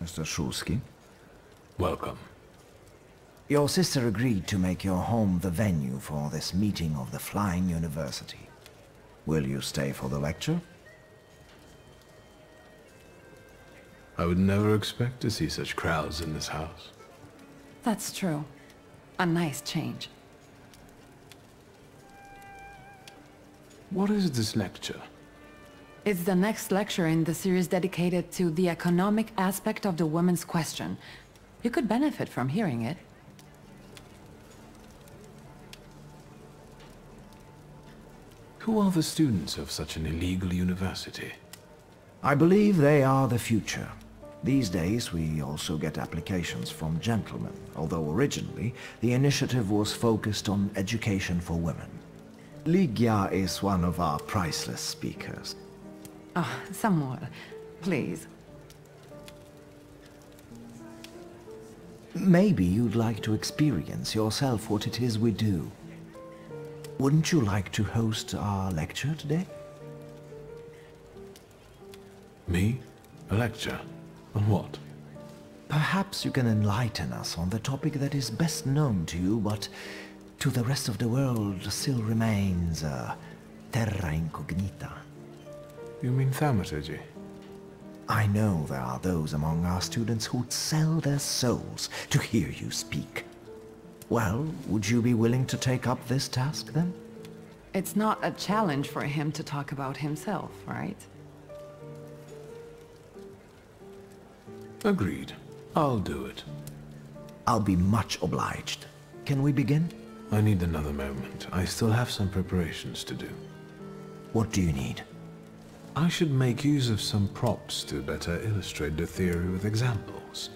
Mr. Shulsky. Welcome. Your sister agreed to make your home the venue for this meeting of the Flying University. Will you stay for the lecture? I would never expect to see such crowds in this house. That's true. A nice change. What is this lecture? It's the next lecture in the series dedicated to the economic aspect of the women's question. You could benefit from hearing it. Who are the students of such an illegal university? I believe they are the future. These days we also get applications from gentlemen, although originally the initiative was focused on education for women. Ligia is one of our priceless speakers. Oh, Samuel, please. Maybe you'd like to experience yourself what it is we do. Wouldn't you like to host our lecture today? Me? A lecture? On what? Perhaps you can enlighten us on the topic that is best known to you, but to the rest of the world still remains terra incognita. You mean thaumaturge? I know there are those among our students who'd sell their souls to hear you speak. Well, would you be willing to take up this task, then? It's not a challenge for him to talk about himself, right? Agreed. I'll do it. I'll be much obliged. Can we begin? I need another moment. I still have some preparations to do. What do you need? I should make use of some props to better illustrate the theory with examples.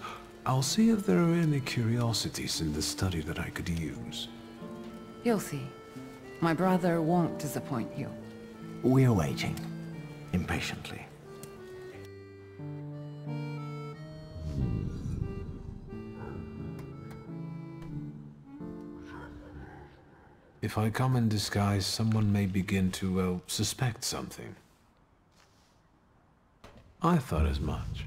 I'll see if there are any curiosities in the study that I could use. You'll see. My brother won't disappoint you. We're waiting. Impatiently. If I come in disguise, someone may begin to, well, suspect something. I thought as much.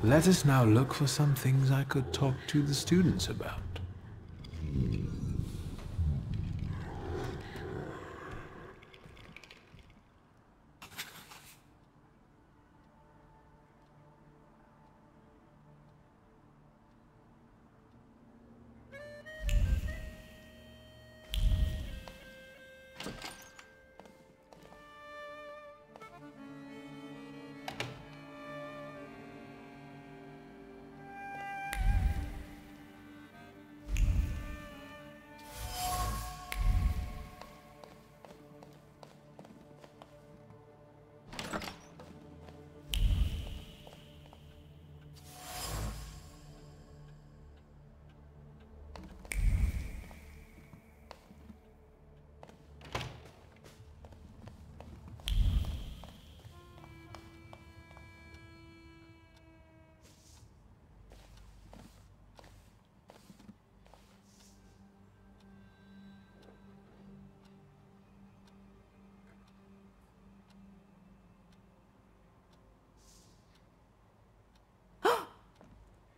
Let us now look for some things I could talk to the students about.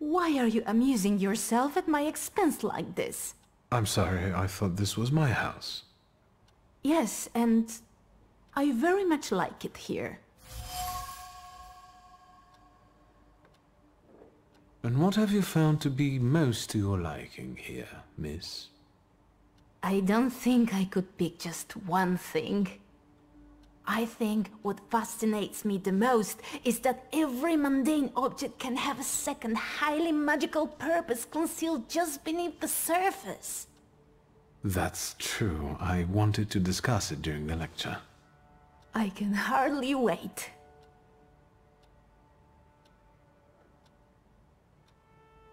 Why are you amusing yourself at my expense like this? I'm sorry, I thought this was my house. Yes, and I very much like it here. And what have you found to be most to your liking here, miss? I don't think I could pick just one thing. I think what fascinates me the most is that every mundane object can have a second, highly magical purpose concealed just beneath the surface. That's true. I wanted to discuss it during the lecture. I can hardly wait.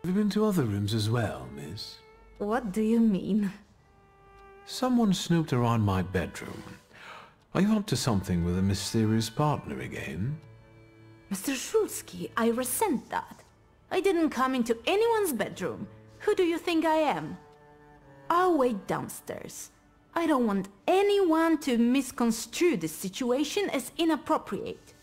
Have you been to other rooms as well, miss? What do you mean? Someone snooped around my bedroom. Are you up to something with a mysterious partner again? Mr. Shulsky, I resent that. I didn't come into anyone's bedroom. Who do you think I am? I'll wait downstairs. I don't want anyone to misconstrue this situation as inappropriate.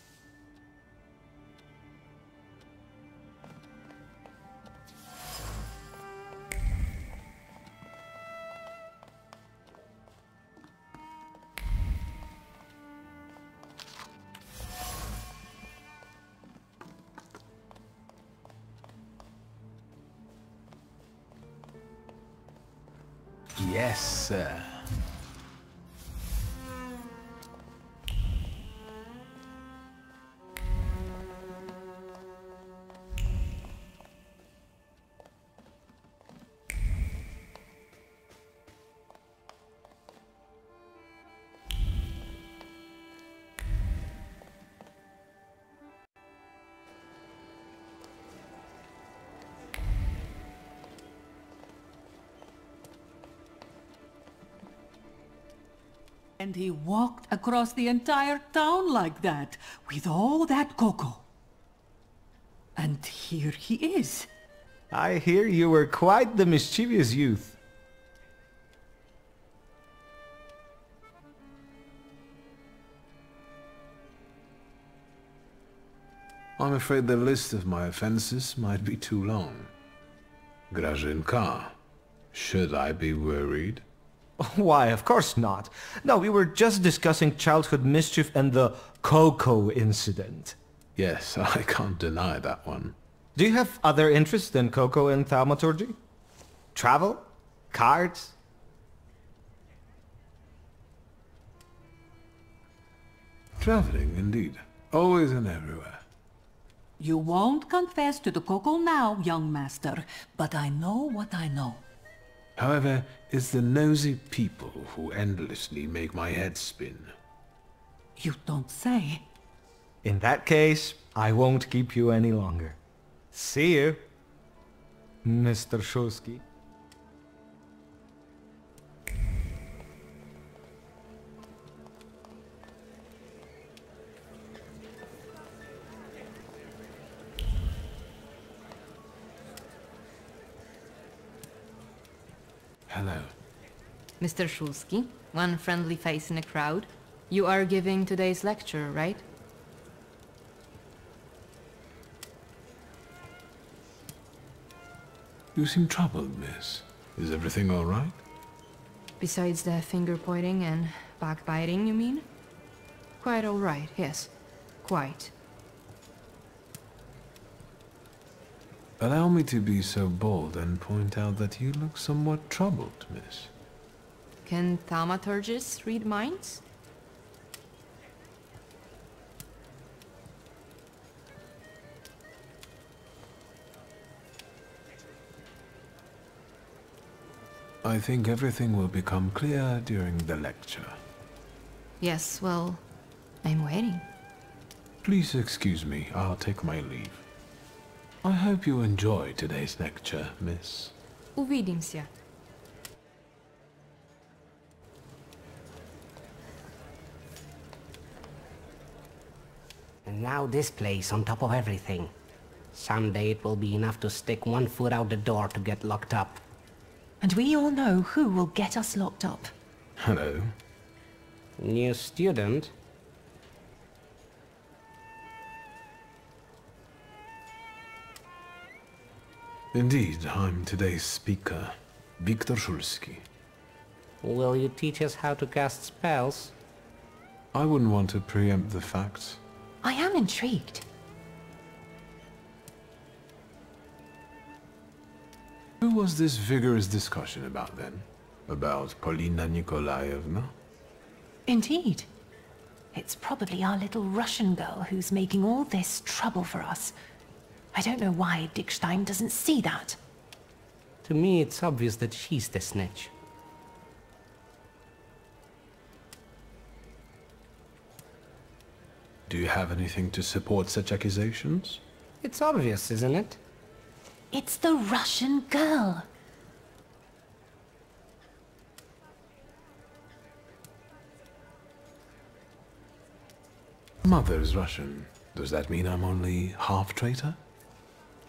Yes, sir. And he walked across the entire town like that, with all that cocoa. And here he is. I hear you were quite the mischievous youth. I'm afraid the list of my offenses might be too long. Grażynka, should I be worried? Why, of course not. No, we were just discussing childhood mischief and the cocoa incident. Yes, I can't deny that one. Do you have other interests than cocoa and thaumaturgy? Travel? Cards? Traveling, indeed. Always and everywhere. You won't confess to the cocoa now, young master, but I know what I know. However, it's the nosy people who endlessly make my head spin. You don't say. In that case, I won't keep you any longer. See you, Mr. Szulski. Hello. Mr. Szulski, one friendly face in a crowd. You are giving today's lecture, right? You seem troubled, miss. Is everything all right? Besides the finger-pointing and backbiting, you mean? Quite all right, yes. Quite. Allow me to be so bold and point out that you look somewhat troubled, miss. Can thaumaturges read minds? I think everything will become clear during the lecture. Yes, well, I'm waiting. Please excuse me, I'll take my leave. I hope you enjoy today's lecture, miss. Увидимся. And now this place on top of everything. Someday it will be enough to stick one foot out the door to get locked up. And we all know who will get us locked up. Hello. New student? Indeed, I'm today's speaker, Viktor Szulski. Will you teach us how to cast spells? I wouldn't want to preempt the facts. I am intrigued. Who was this vigorous discussion about then? About Polina Nikolaevna? Indeed. It's probably our little Russian girl who's making all this trouble for us. I don't know why Dickstein doesn't see that. To me, it's obvious that she's the snitch. Do you have anything to support such accusations? It's obvious, isn't it? It's the Russian girl. Mother's Russian. Does that mean I'm only half traitor?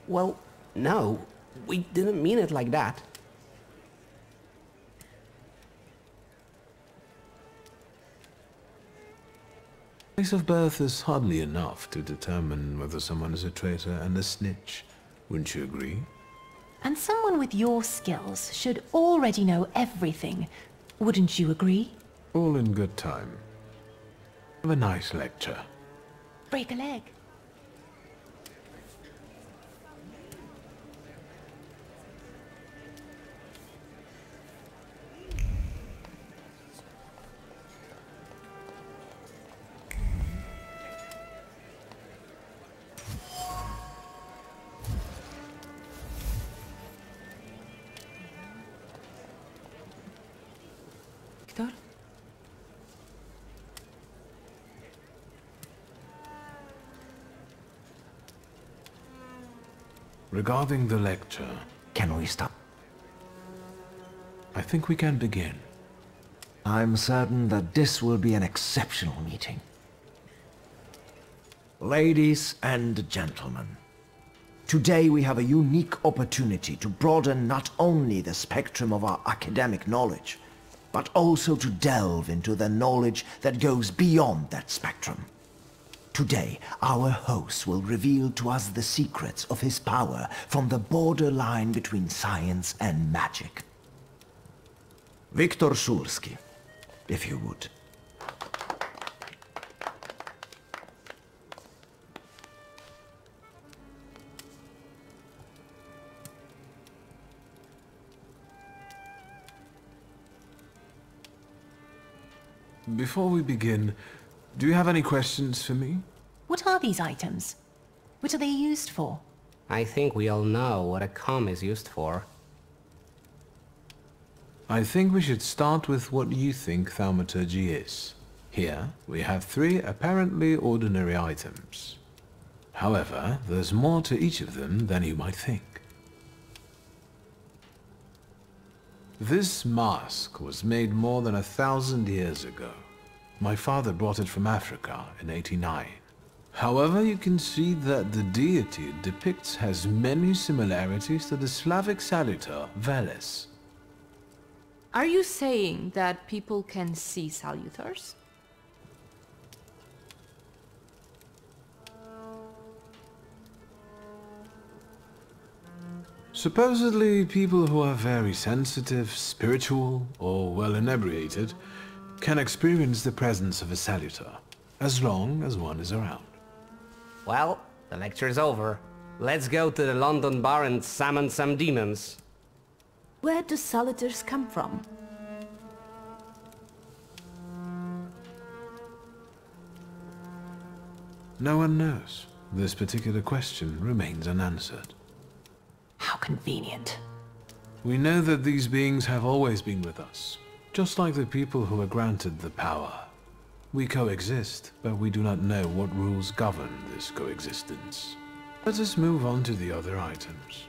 Well, no. We didn't mean it like that. Place of birth is hardly enough to determine whether someone is a traitor and a snitch. Wouldn't you agree? And someone with your skills should already know everything. Wouldn't you agree? All in good time. Have a nice lecture. Break a leg. Victor? Regarding the lecture, Can we stop? I think we can begin. I'm certain that this will be an exceptional meeting. Ladies and gentlemen, today we have a unique opportunity to broaden not only the spectrum of our academic knowledge, but also to delve into the knowledge that goes beyond that spectrum. Today, our host will reveal to us the secrets of his power from the borderline between science and magic. Viktor Szulski, if you would. Before we begin, do you have any questions for me? What are these items? What are they used for? I think we all know what a comb is used for. I think we should start with what you think thaumaturge is. Here, we have 3 apparently ordinary items. However, there's more to each of them than you might think. This mask was made more than 1,000 years ago. My father brought it from Africa in 89. However, you can see that the deity it depicts has many similarities to the Slavic salutor, Veles. Are you saying that people can see salutors? Supposedly, people who are very sensitive, spiritual, or well inebriated can experience the presence of a salutor, as long as one is around. Well, the lecture's over. Let's go to the London bar and summon some demons. Where do salutors come from? No one knows. This particular question remains unanswered. How convenient. We know that these beings have always been with us, just like the people who are granted the power. We coexist, but we do not know what rules govern this coexistence. Let us move on to the other items.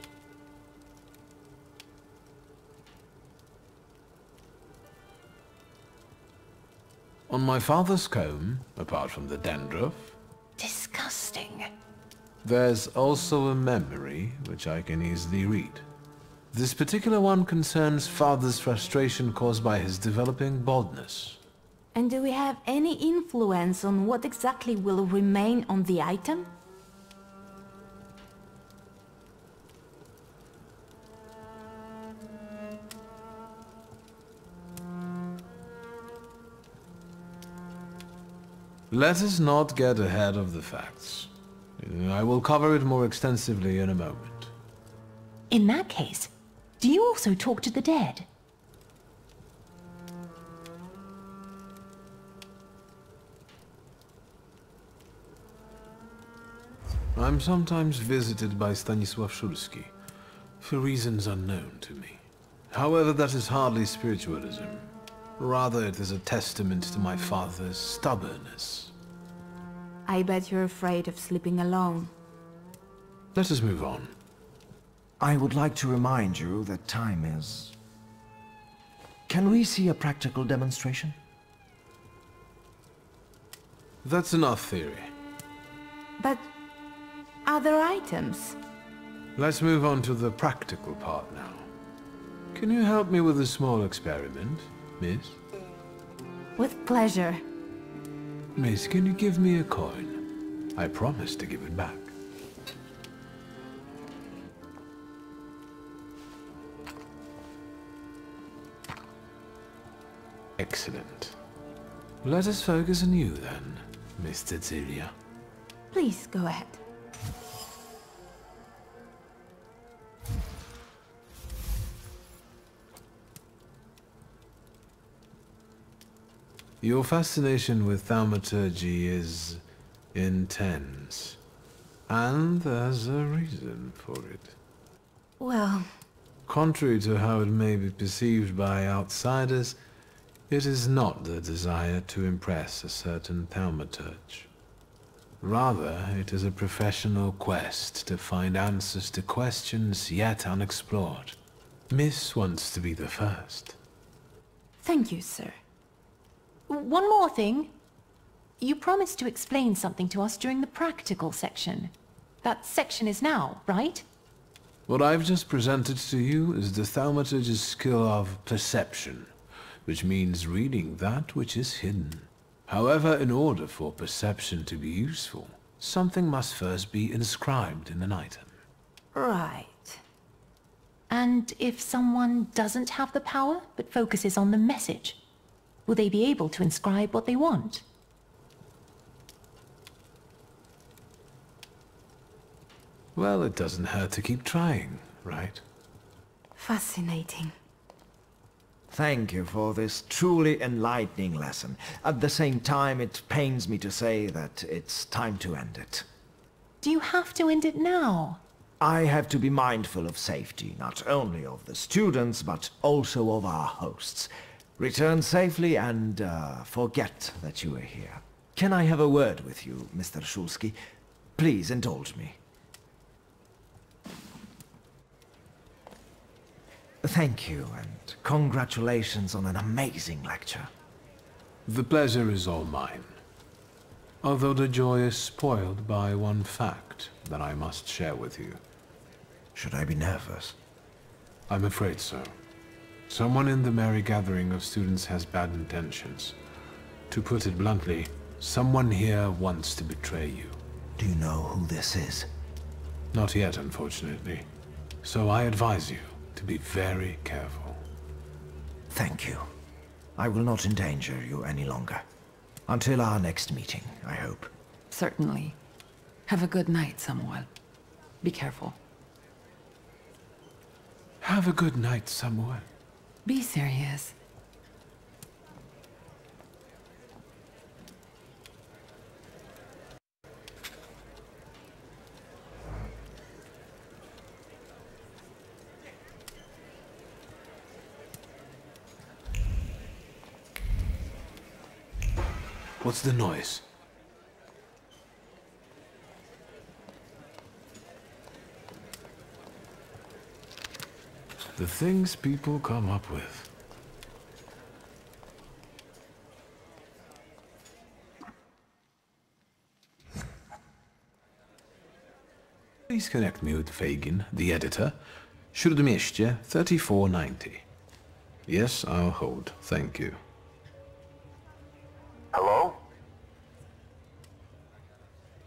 On my father's comb, apart from the dandruff, Disgusting. there's also a memory, which I can easily read. This particular one concerns father's frustration caused by his developing baldness. And do we have any influence on what exactly will remain on the item? Let us not get ahead of the facts. I will cover it more extensively in a moment. In that case, do you also talk to the dead? I'm sometimes visited by Stanisław Szulski, for reasons unknown to me. However, that is hardly spiritualism. Rather, it is a testament to my father's stubbornness. I bet you're afraid of sleeping alone. Let us move on. I would like to remind you that time is... Can we see a practical demonstration? That's enough theory. But other items? Let's move on to the practical part now. Can you help me with a small experiment, miss? With pleasure. Miss, can you give me a coin? I promise to give it back. Excellent. Let us focus on you then, Miss Cecilia. Please go ahead. Your fascination with thaumaturge is intense. And there's a reason for it. Well... Contrary to how it may be perceived by outsiders, it is not the desire to impress a certain thaumaturge. Rather, it is a professional quest to find answers to questions yet unexplored. Miss wants to be the first. Thank you, sir. One more thing. You promised to explain something to us during the practical section. That section is now, right? What I've just presented to you is the thaumaturge's skill of perception, which means reading that which is hidden. However, in order for perception to be useful, something must first be inscribed in an item. Right. And if someone doesn't have the power, but focuses on the message, will they be able to inscribe what they want? Well, it doesn't hurt to keep trying, right? Fascinating. Thank you for this truly enlightening lesson. At the same time, it pains me to say that it's time to end it. Do you have to end it now? I have to be mindful of safety, not only of the students, but also of our hosts. Return safely and forget that you are here. Can I have a word with you, Mr. Shulsky? Please indulge me. Thank you, and congratulations on an amazing lecture. The pleasure is all mine. Although the joy is spoiled by one fact that I must share with you. Should I be nervous? I'm afraid so. Someone in the merry gathering of students has bad intentions. To put it bluntly, someone here wants to betray you. Do you know who this is? Not yet, unfortunately. So I advise you to be very careful. Thank you. I will not endanger you any longer. Until our next meeting, I hope. Certainly. Have a good night, Samuel. Be careful. Have a good night, Samuel. Be serious. What's the noise? The things people come up with. Please connect me with Fagin, the editor. Śródmieście 3490. Yes, I'll hold. Thank you. Hello?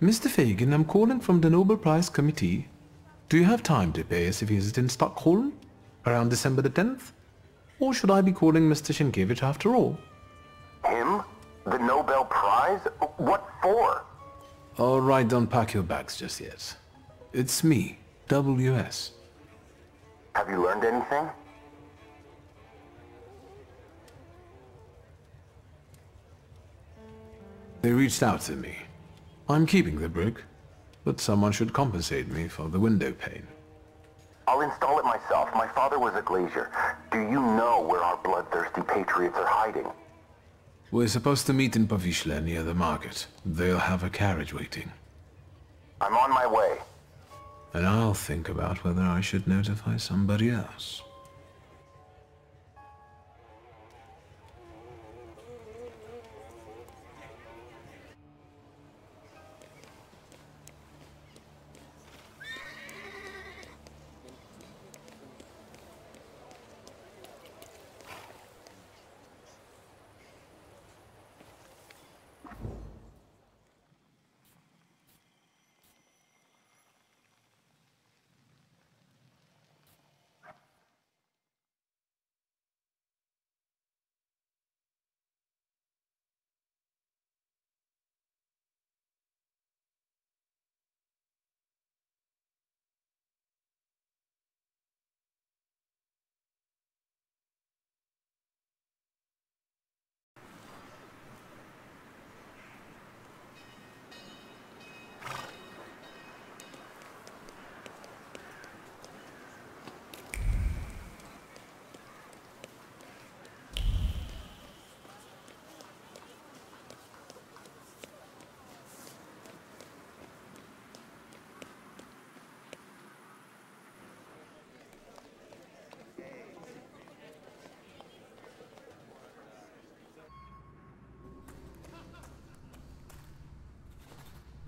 Mr. Fagin, I'm calling from the Nobel Prize Committee. Do you have time to pay us a visit in Stockholm? Around December the 10th? Or should I be calling Mr. Sienkiewicz after all? Him? The Nobel Prize? What for? All right, don't pack your bags just yet. It's me, WS. Have you learned anything? They reached out to me. I'm keeping the brick, but someone should compensate me for the window pane. I'll install it myself. My father was a glazier. Do you know where our bloodthirsty patriots are hiding? We're supposed to meet in Powiśle near the market. They'll have a carriage waiting. I'm on my way. And I'll think about whether I should notify somebody else.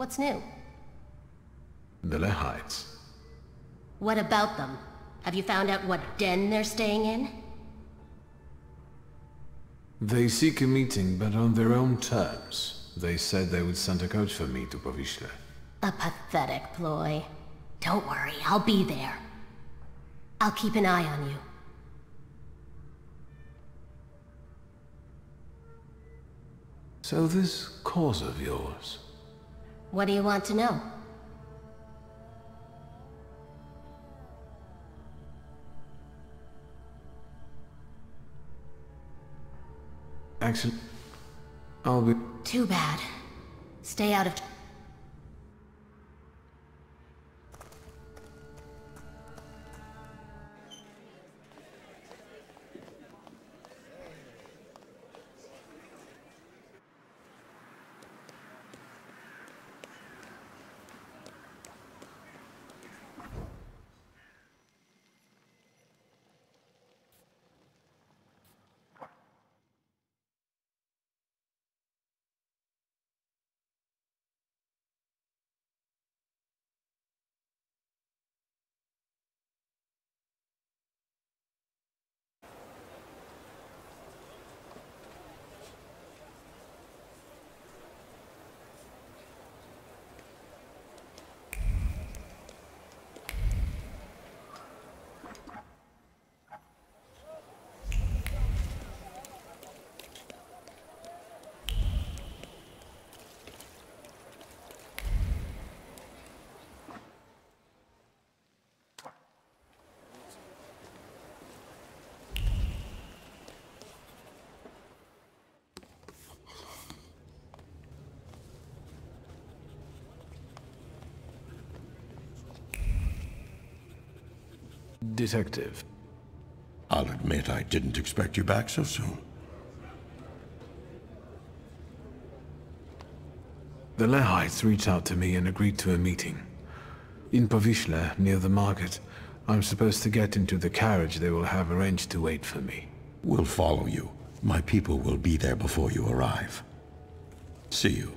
What's new? The Lehites. What about them? Have you found out what den they're staying in? They seek a meeting, but on their own terms. They said they would send a coach for me to Powiśle. A pathetic ploy. Don't worry, I'll be there. I'll keep an eye on you. So this cause of yours... What do you want to know? Actually, I'll be... Too bad. Stay out of... Detective. I'll admit I didn't expect you back so soon. The Lehites reached out to me and agreed to a meeting. In Powiśle, near the market, I'm supposed to get into the carriage they will have arranged to wait for me. We'll follow you. My people will be there before you arrive. See you.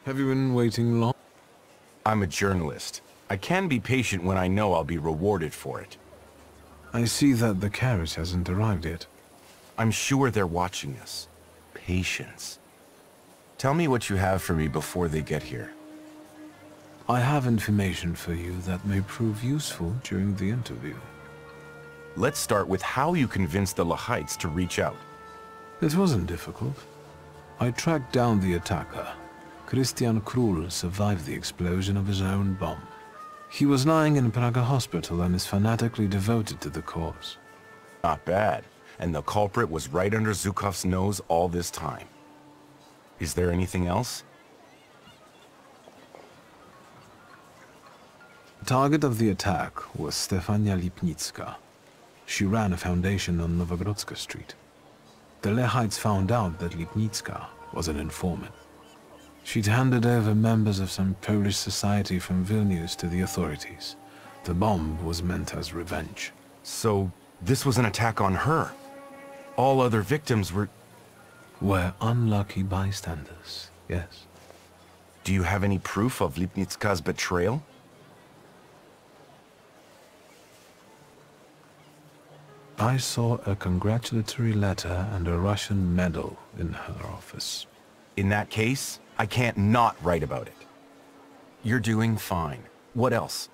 Have you been waiting long? I'm a journalist. I can be patient when I know I'll be rewarded for it. I see that the carriage hasn't arrived yet. I'm sure they're watching us. Patience. Tell me what you have for me before they get here. I have information for you that may prove useful during the interview. Let's start with how you convinced the Lehites to reach out. It wasn't difficult. I tracked down the attacker. Christian Krull survived the explosion of his own bomb. He was lying in Praga hospital and is fanatically devoted to the cause. Not bad. And the culprit was right under Zhukov's nose all this time. Is there anything else? The target of the attack was Stefania Lipnicka. She ran a foundation on Novogrodzka Street. The Lehites found out that Lipnicka was an informant. She'd handed over members of some Polish society from Vilnius to the authorities. The bomb was meant as revenge. So, this was an attack on her? All other victims were unlucky bystanders, yes. Do you have any proof of Lipnicka's betrayal? I saw a congratulatory letter and a Russian medal in her office. In that case, I can't not write about it. You're doing fine. What else?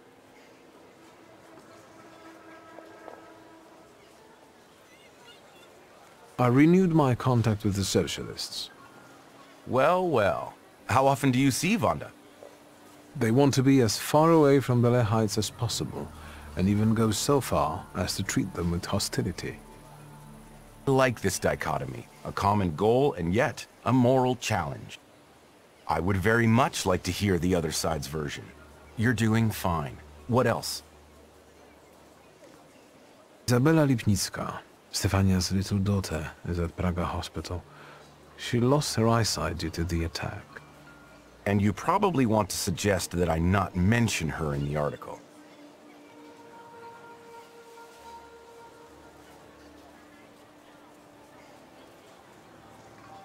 I renewed my contact with the socialists. Well, well. How often do you see Wanda? They want to be as far away from the Lehites as possible, and even go so far as to treat them with hostility. I like this dichotomy. A common goal and yet a moral challenge. I would very much like to hear the other side's version. You're doing fine. What else? Izabela Lipnicka, Stefania's little daughter, is at Praga Hospital. She lost her eyesight due to the attack. And you probably want to suggest that I not mention her in the article.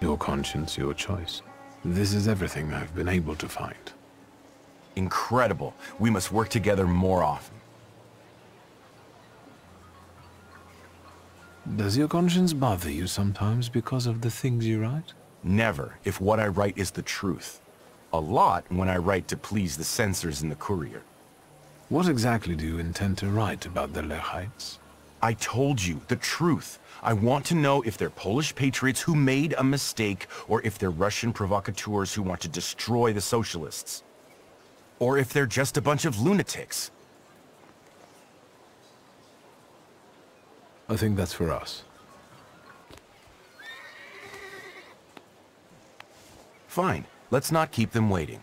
Your conscience, your choice. This is everything I've been able to find. Incredible. We must work together more often. Does your conscience bother you sometimes because of the things you write? Never, if what I write is the truth. A lot when I write to please the censors in the Courier. What exactly do you intend to write about the Lehites? I told you, the truth. I want to know if they're Polish patriots who made a mistake, or if they're Russian provocateurs who want to destroy the socialists. Or if they're just a bunch of lunatics. I think that's for us. Fine. Let's not keep them waiting.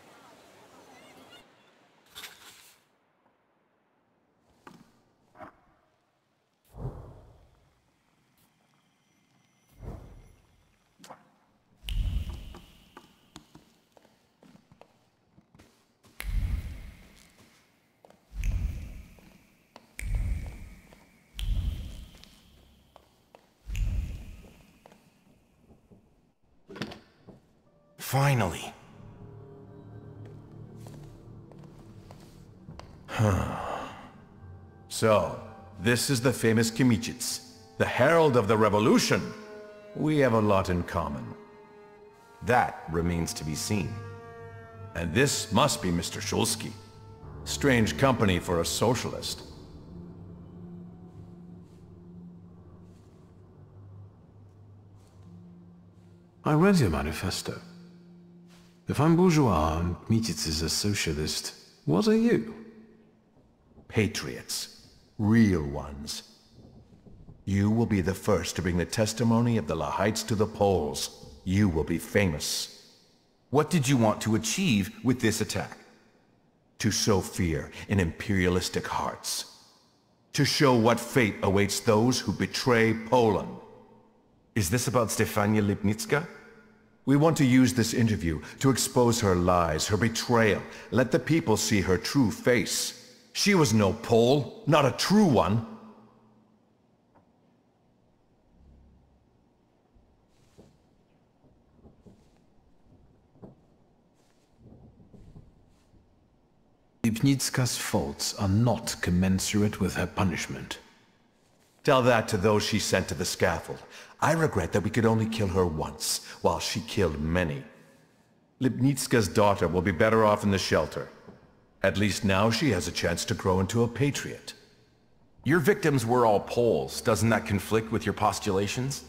Finally. So, this is the famous Kimicic, the herald of the revolution. We have a lot in common. That remains to be seen. And this must be Mr. Shulsky. Strange company for a socialist. I read your manifesto. If I'm bourgeois and Kimicic is a socialist, what are you? Patriots. Real ones. You will be the first to bring the testimony of the Lehites to the Poles. You will be famous. What did you want to achieve with this attack? To sow fear in imperialistic hearts. To show what fate awaits those who betray Poland. Is this about Stefania Lipnicka? We want to use this interview to expose her lies, her betrayal. Let the people see her true face. She was no Pole, not a true one. Lipnicka's faults are not commensurate with her punishment. Tell that to those she sent to the scaffold. I regret that we could only kill her once, while she killed many. Lipnicka's daughter will be better off in the shelter. At least now she has a chance to grow into a patriot. Your victims were all Poles. Doesn't that conflict with your postulations?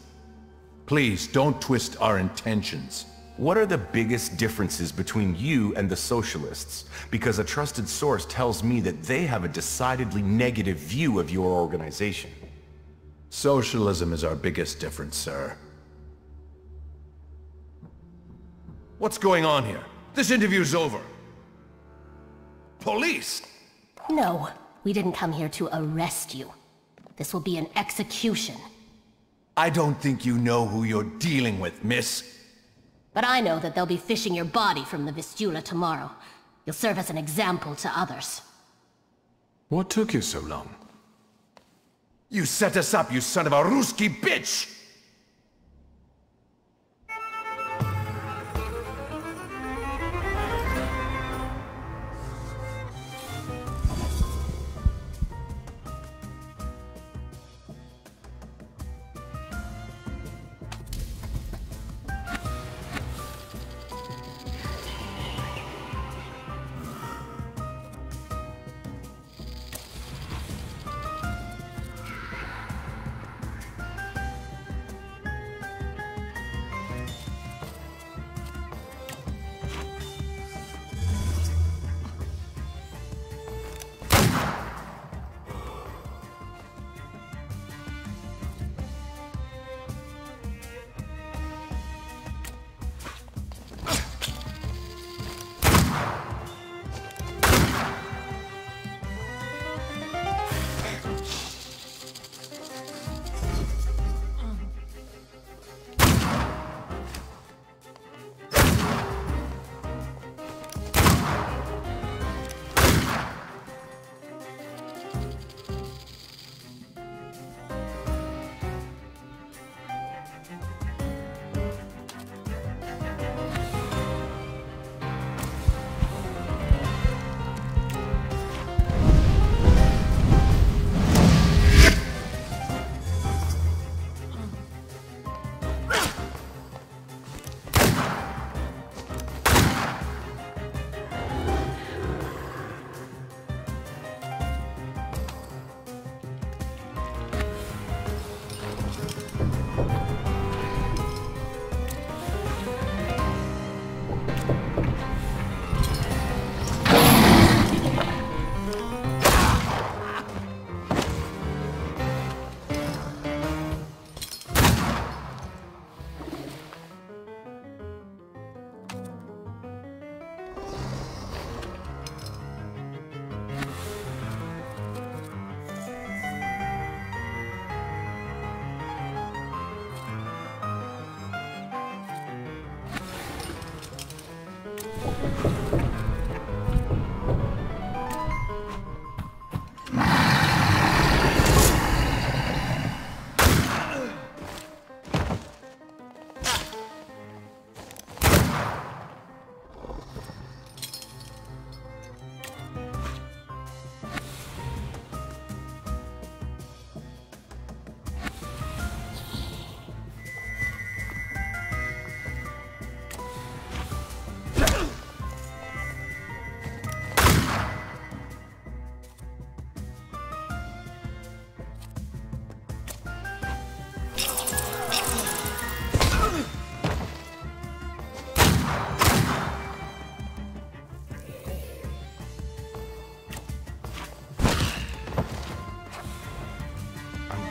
Please, don't twist our intentions. What are the biggest differences between you and the socialists? Because a trusted source tells me that they have a decidedly negative view of your organization. Socialism is our biggest difference, sir. What's going on here? This interview's over. Police! No, we didn't come here to arrest you. This will be an execution. I don't think you know who you're dealing with, miss. But I know that they'll be fishing your body from the Vistula tomorrow. You'll serve as an example to others. What took you so long? You set us up, you son of a Ruski bitch!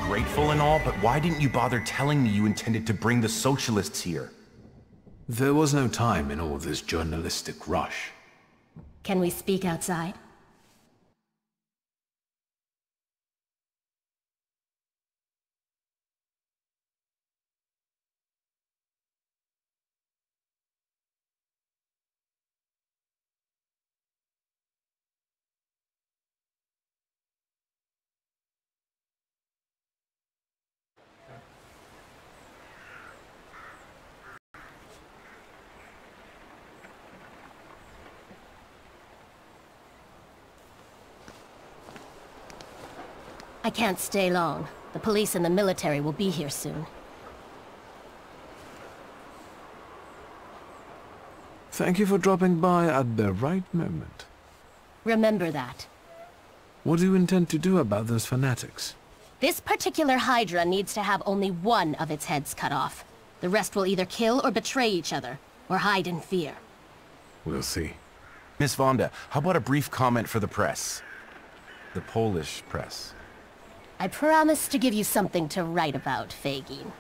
Grateful and all, but why didn't you bother telling me you intended to bring the socialists here? There was no time in all this journalistic rush. Can we speak outside? I can't stay long. The police and the military will be here soon. Thank you for dropping by at the right moment. Remember that. What do you intend to do about those fanatics? This particular Hydra needs to have only one of its heads cut off. The rest will either kill or betray each other, or hide in fear. We'll see. Miss Vonda, how about a brief comment for the press? The Polish press. I promise to give you something to write about, Fagin.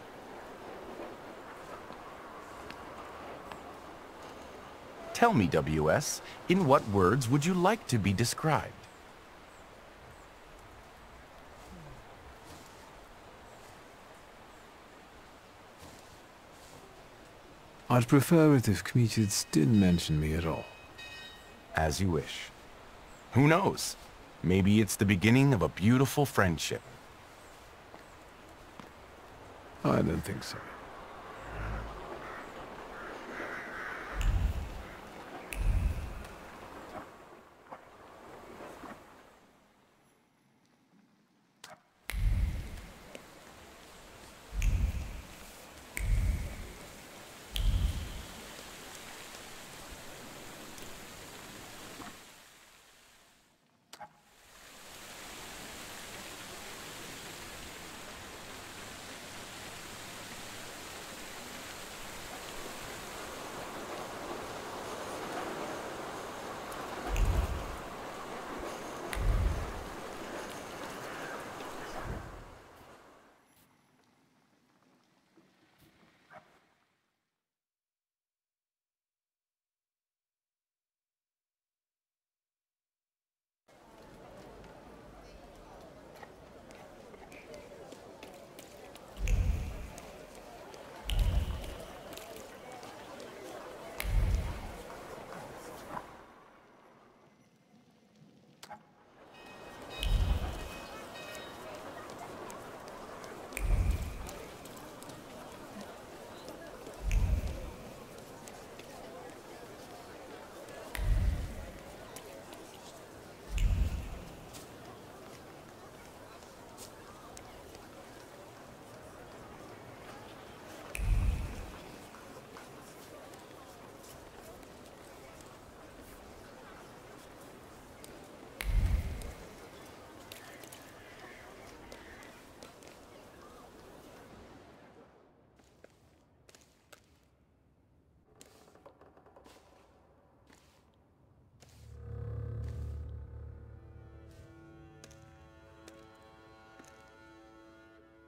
Tell me, WS, in what words would you like to be described? I'd prefer it if Kmicic didn't mention me at all. As you wish. Who knows? Maybe it's the beginning of a beautiful friendship. I don't think so.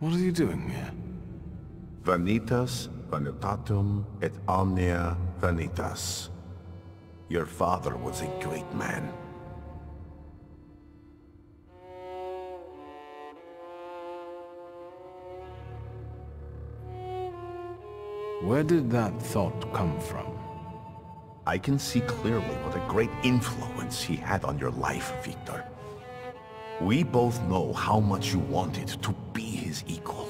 What are you doing here? Vanitas, vanitatum, et omnia vanitas. Your father was a great man. Where did that thought come from? I can see clearly what a great influence he had on your life, Victor. We both know how much you wanted to be his equal.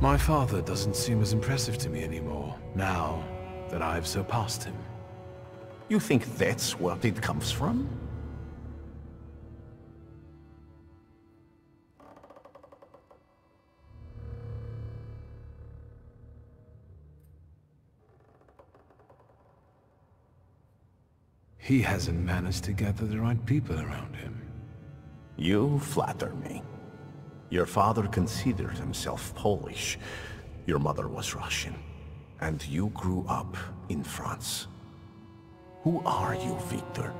My father doesn't seem as impressive to me anymore, now that I've surpassed him. You think that's where it comes from? He hasn't managed to gather the right people around him. You flatter me. Your father considered himself Polish. Your mother was Russian. And you grew up in France. Who are you, Victor?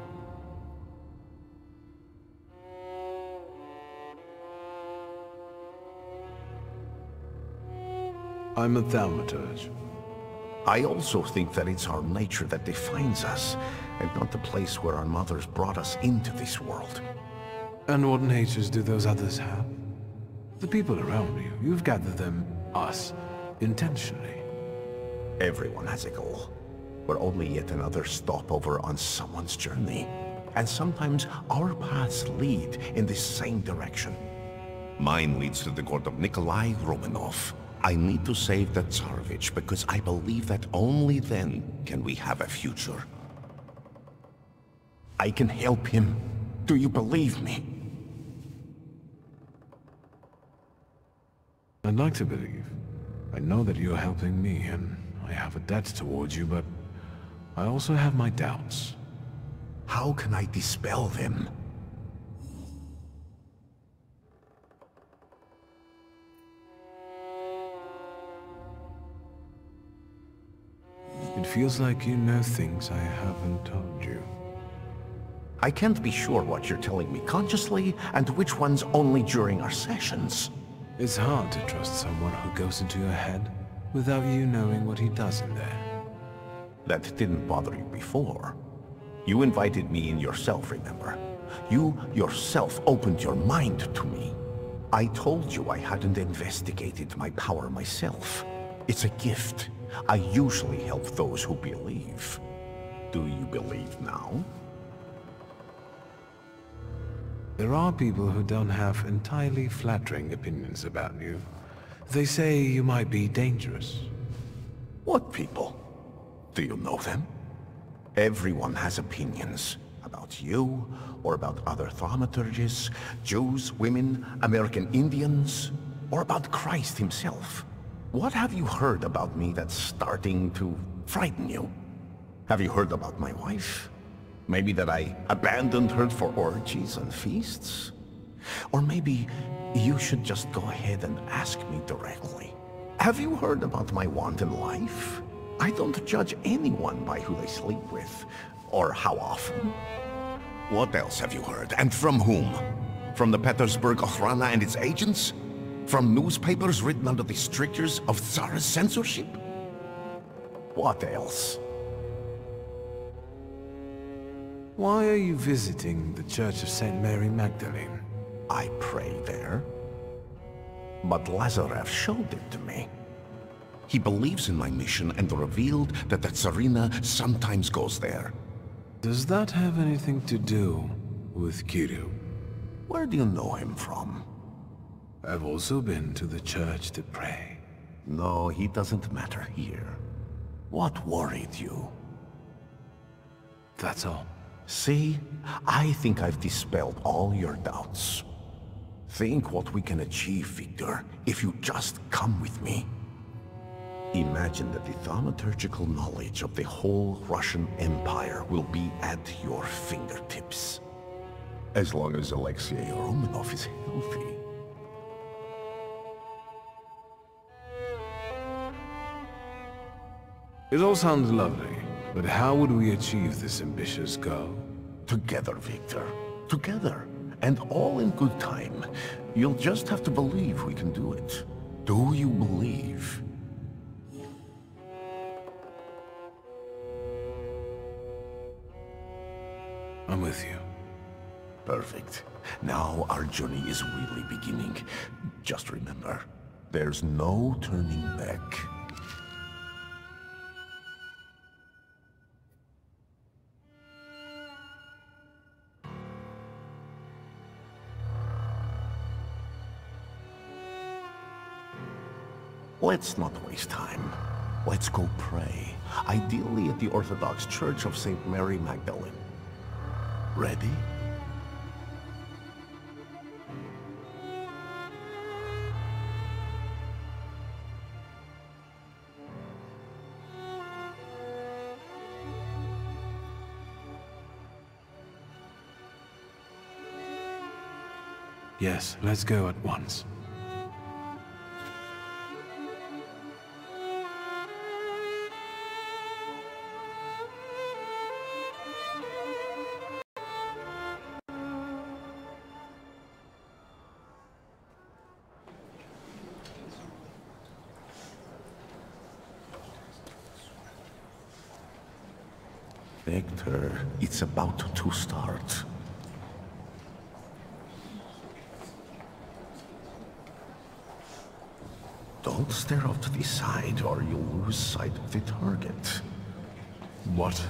I'm a thaumaturge. I also think that it's our nature that defines us, and not the place where our mothers brought us into this world. And what natures do those others have? The people around you, you've gathered them, us, intentionally. Everyone has a goal. We're only yet another stopover on someone's journey. And sometimes our paths lead in the same direction. Mine leads to the court of Nikolai Romanov. I need to save the Tsarevich because I believe that only then can we have a future. I can help him. Do you believe me? I'd like to believe. I know that you're helping me, and I have a debt towards you, but I also have my doubts. How can I dispel them? It feels like you know things I haven't told you. I can't be sure what you're telling me consciously and which ones only during our sessions. It's hard to trust someone who goes into your head without you knowing what he does in there. That didn't bother you before. You invited me in yourself, remember? You yourself opened your mind to me. I told you I hadn't investigated my power myself. It's a gift. I usually help those who believe. Do you believe now? There are people who don't have entirely flattering opinions about you. They say you might be dangerous. What people? Do you know them? Everyone has opinions about you, or about other thaumaturges, Jews, women, American Indians, or about Christ himself. What have you heard about me that's starting to frighten you? Have you heard about my wife? Maybe that I abandoned her for orgies and feasts? Or maybe you should just go ahead and ask me directly. Have you heard about my wanton life? I don't judge anyone by who they sleep with, or how often. What else have you heard, and from whom? From the Petersburg Okhrana and its agents? From newspapers written under the strictures of Tsarist censorship? What else? Why are you visiting the Church of St. Mary Magdalene? I pray there. But Lazarev showed it to me. He believes in my mission and revealed that the Tsarina sometimes goes there. Does that have anything to do with Kirill? Where do you know him from? I've also been to the church to pray. No, he doesn't matter here. What worried you? That's all. See, I think I've dispelled all your doubts. Think what we can achieve, Victor, if you just come with me. Imagine that the thaumaturgical knowledge of the whole Russian Empire will be at your fingertips. As long as Alexei Romanov is healthy. It all sounds lovely, but how would we achieve this ambitious goal? Together, Victor. Together. And all in good time. You'll just have to believe we can do it. Do you believe? I'm with you. Perfect. Now our journey is really beginning. Just remember, there's no turning back. Let's not waste time. Let's go pray. Ideally at the Orthodox Church of St. Mary Magdalene. Ready? Yes, let's go at once. Victor, it's about to start. Don't stare off to the side or you'll lose sight of the target. What?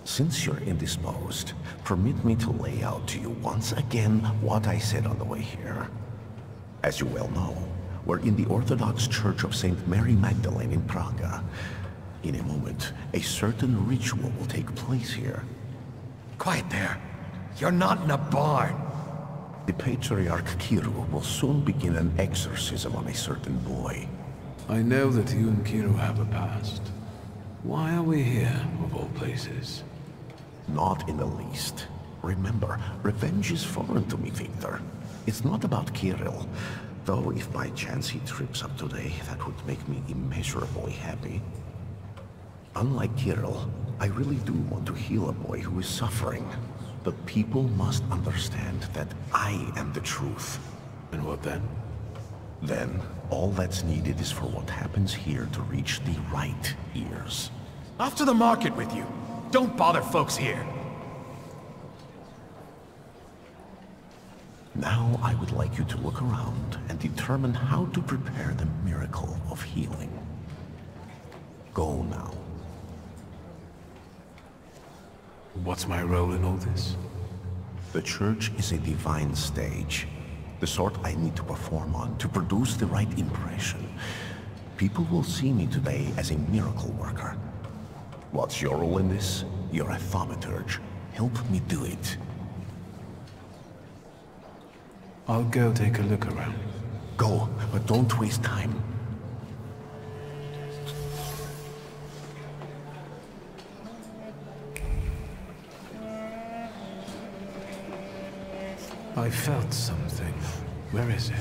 Since you're indisposed, permit me to lay out to you once again what I said on the way here. As you well know, we're in the Orthodox Church of St. Mary Magdalene in Praga. In a moment, a certain ritual will take place here. Quiet there. You're not in a barn. The Patriarch Kirill will soon begin an exorcism on a certain boy. I know that you and Kirill have a past. Why are we here, of all places? Not in the least. Remember, revenge is foreign to me, Victor. It's not about Kirill. Though if by chance he trips up today, that would make me immeasurably happy. Unlike Kirill, I really do want to heal a boy who is suffering. But people must understand that I am the truth. And what then? Then, all that's needed is for what happens here to reach the right ears. Off to the market with you. Don't bother folks here. Now I would like you to look around and determine how to prepare the miracle of healing. Go now. What's my role in all this? The church is a divine stage. The sort I need to perform on to produce the right impression. People will see me today as a miracle worker. What's your role in this? You're a thaumaturge. Help me do it. I'll go take a look around. Go, but don't waste time. I felt something. Where is it?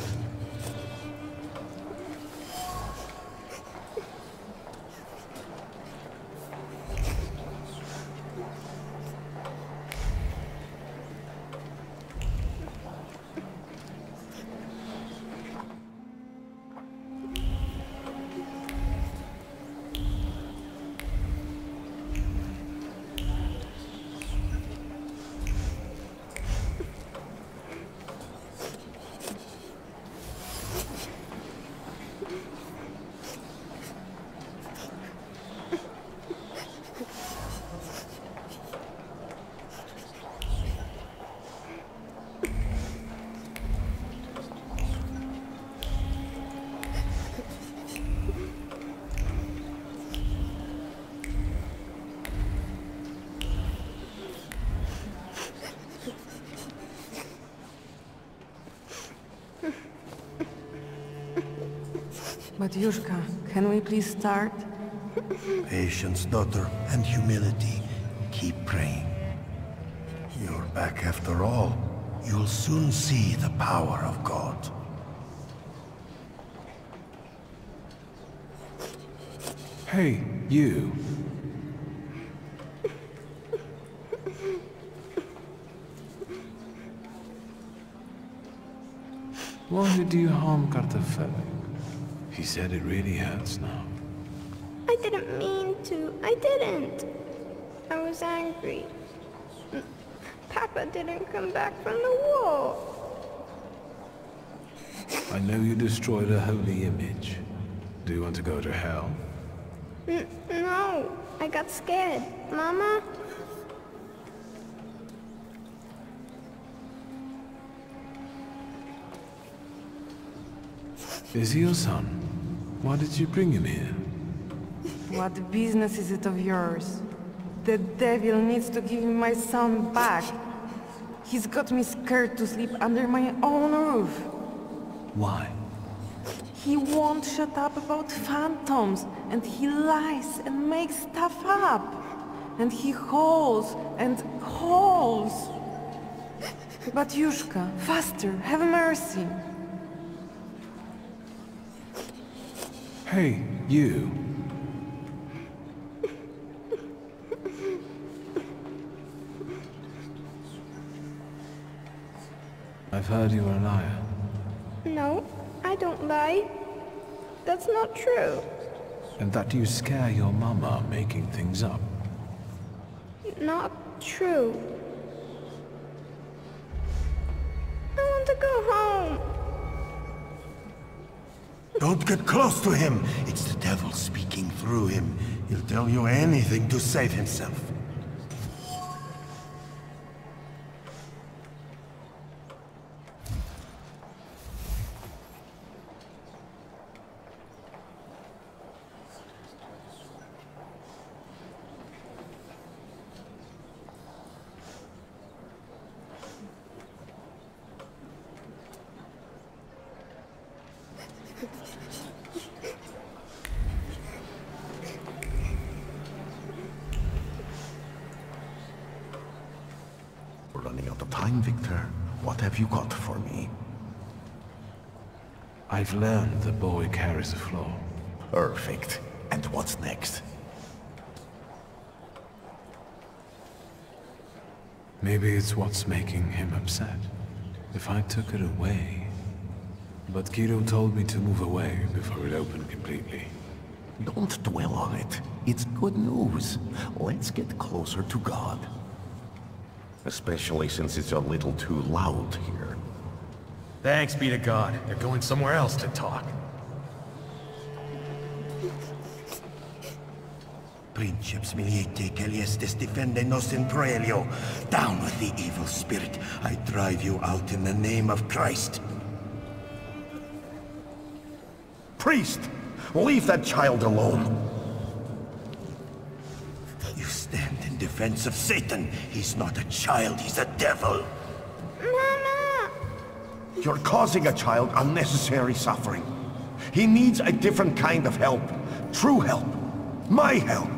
But Yushka, can we please start? Patience, daughter, and humility. Keep praying. You're back after all. You'll soon see the power of God. Hey, you. Why did you harm Kartafel? He said it really hurts now. I didn't mean to. I didn't. I was angry. Papa didn't come back from the war. I know you destroyed a holy image. Do you want to go to hell? No, I got scared. Mama? Is he your son? Why did you bring him here? What business is it of yours? The devil needs to give me my son back. He's got me scared to sleep under my own roof. Why? He won't shut up about phantoms, and he lies and makes stuff up. And he calls and calls. But Yushka, faster, have mercy. Hey, you. I've heard you were a liar. No, I don't lie. That's not true. And that you scare your mama making things up. Not true. I want to go home. Don't get close to him. It's the devil speaking through him. He'll tell you anything to save himself. We're running out of time, Victor. What have you got for me? I've learned the boy carries a flaw. Perfect. And what's next? Maybe it's what's making him upset. If I took it away... But Kiro told me to move away before it opened completely. Don't dwell on it. It's good news. Let's get closer to God. Especially since it's a little too loud here. Thanks be to God. They're going somewhere else to talk. Princeps miliete caliestes defende nos in proelio. Down with the evil spirit. I drive you out in the name of Christ. Priest! Leave that child alone! You stand in defense of Satan. He's not a child, he's a devil. Mama! You're causing a child unnecessary suffering. He needs a different kind of help. True help. My help.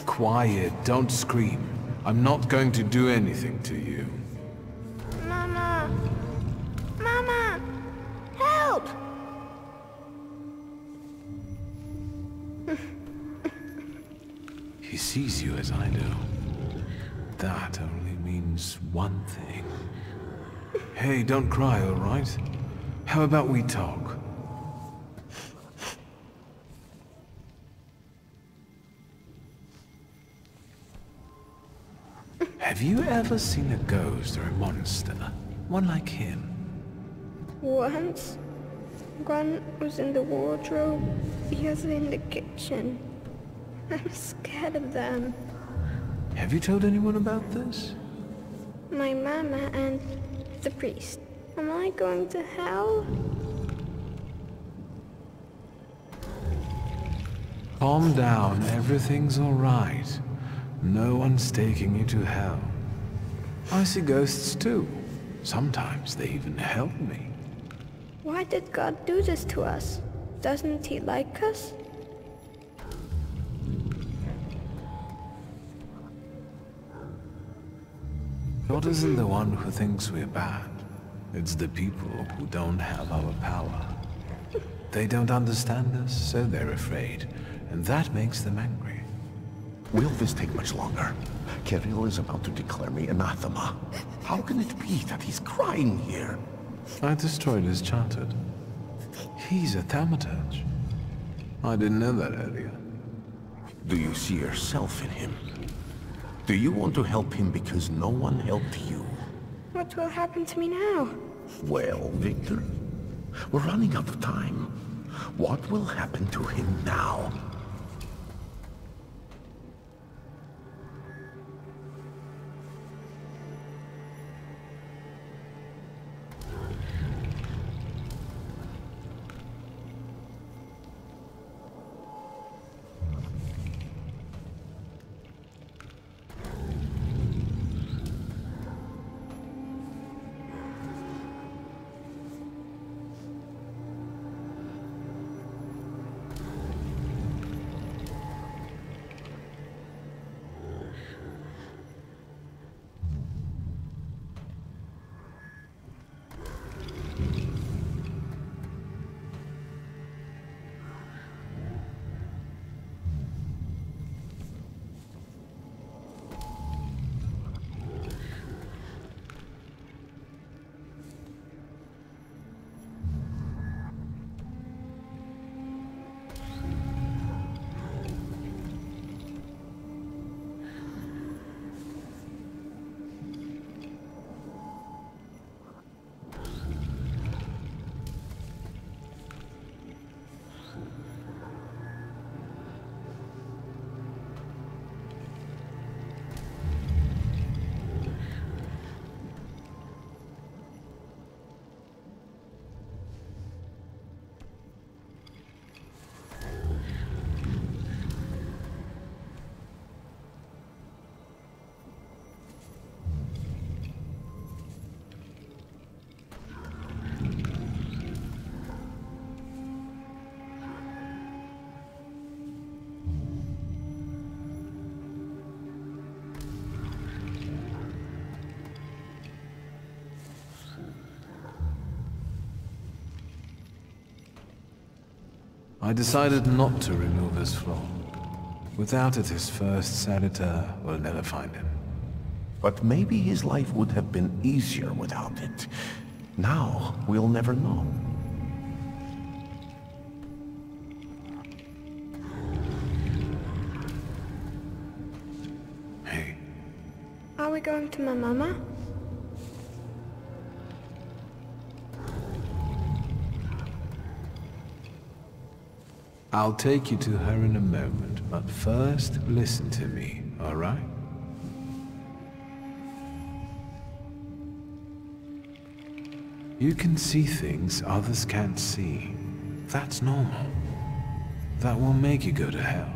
Quiet, don't scream. I'm not going to do anything to you. Mama! Mama! Help! He sees you as I do. That only means one thing. Hey, don't cry, all right? How about we talk? Have you ever seen a ghost or a monster? One like him? Once, one was in the wardrobe, the other in the kitchen. I'm scared of them. Have you told anyone about this? My mama and the priest. Am I going to hell? Calm down, everything's all right. No one's taking you to hell. I see ghosts too. Sometimes they even help me. Why did God do this to us? Doesn't he like us? God isn't the one who thinks we're bad. It's the people who don't have our power. They don't understand us, so they're afraid. And that makes them angry. Will this take much longer? Kirill is about to declare me anathema. How can it be that he's crying here? I destroyed his childhood. He's a thaumaturge. I didn't know that earlier. Do you see yourself in him? Do you want to help him because no one helped you? What will happen to me now? Well, Victor, we're running out of time. What will happen to him now? I decided not to remove his flaw. Without it, his first salutor will never find him. But maybe his life would have been easier without it. Now, we'll never know. Hey. Are we going to my mama? I'll take you to her in a moment, but first listen to me, all right? You can see things others can't see. That's normal. That will make you go to hell.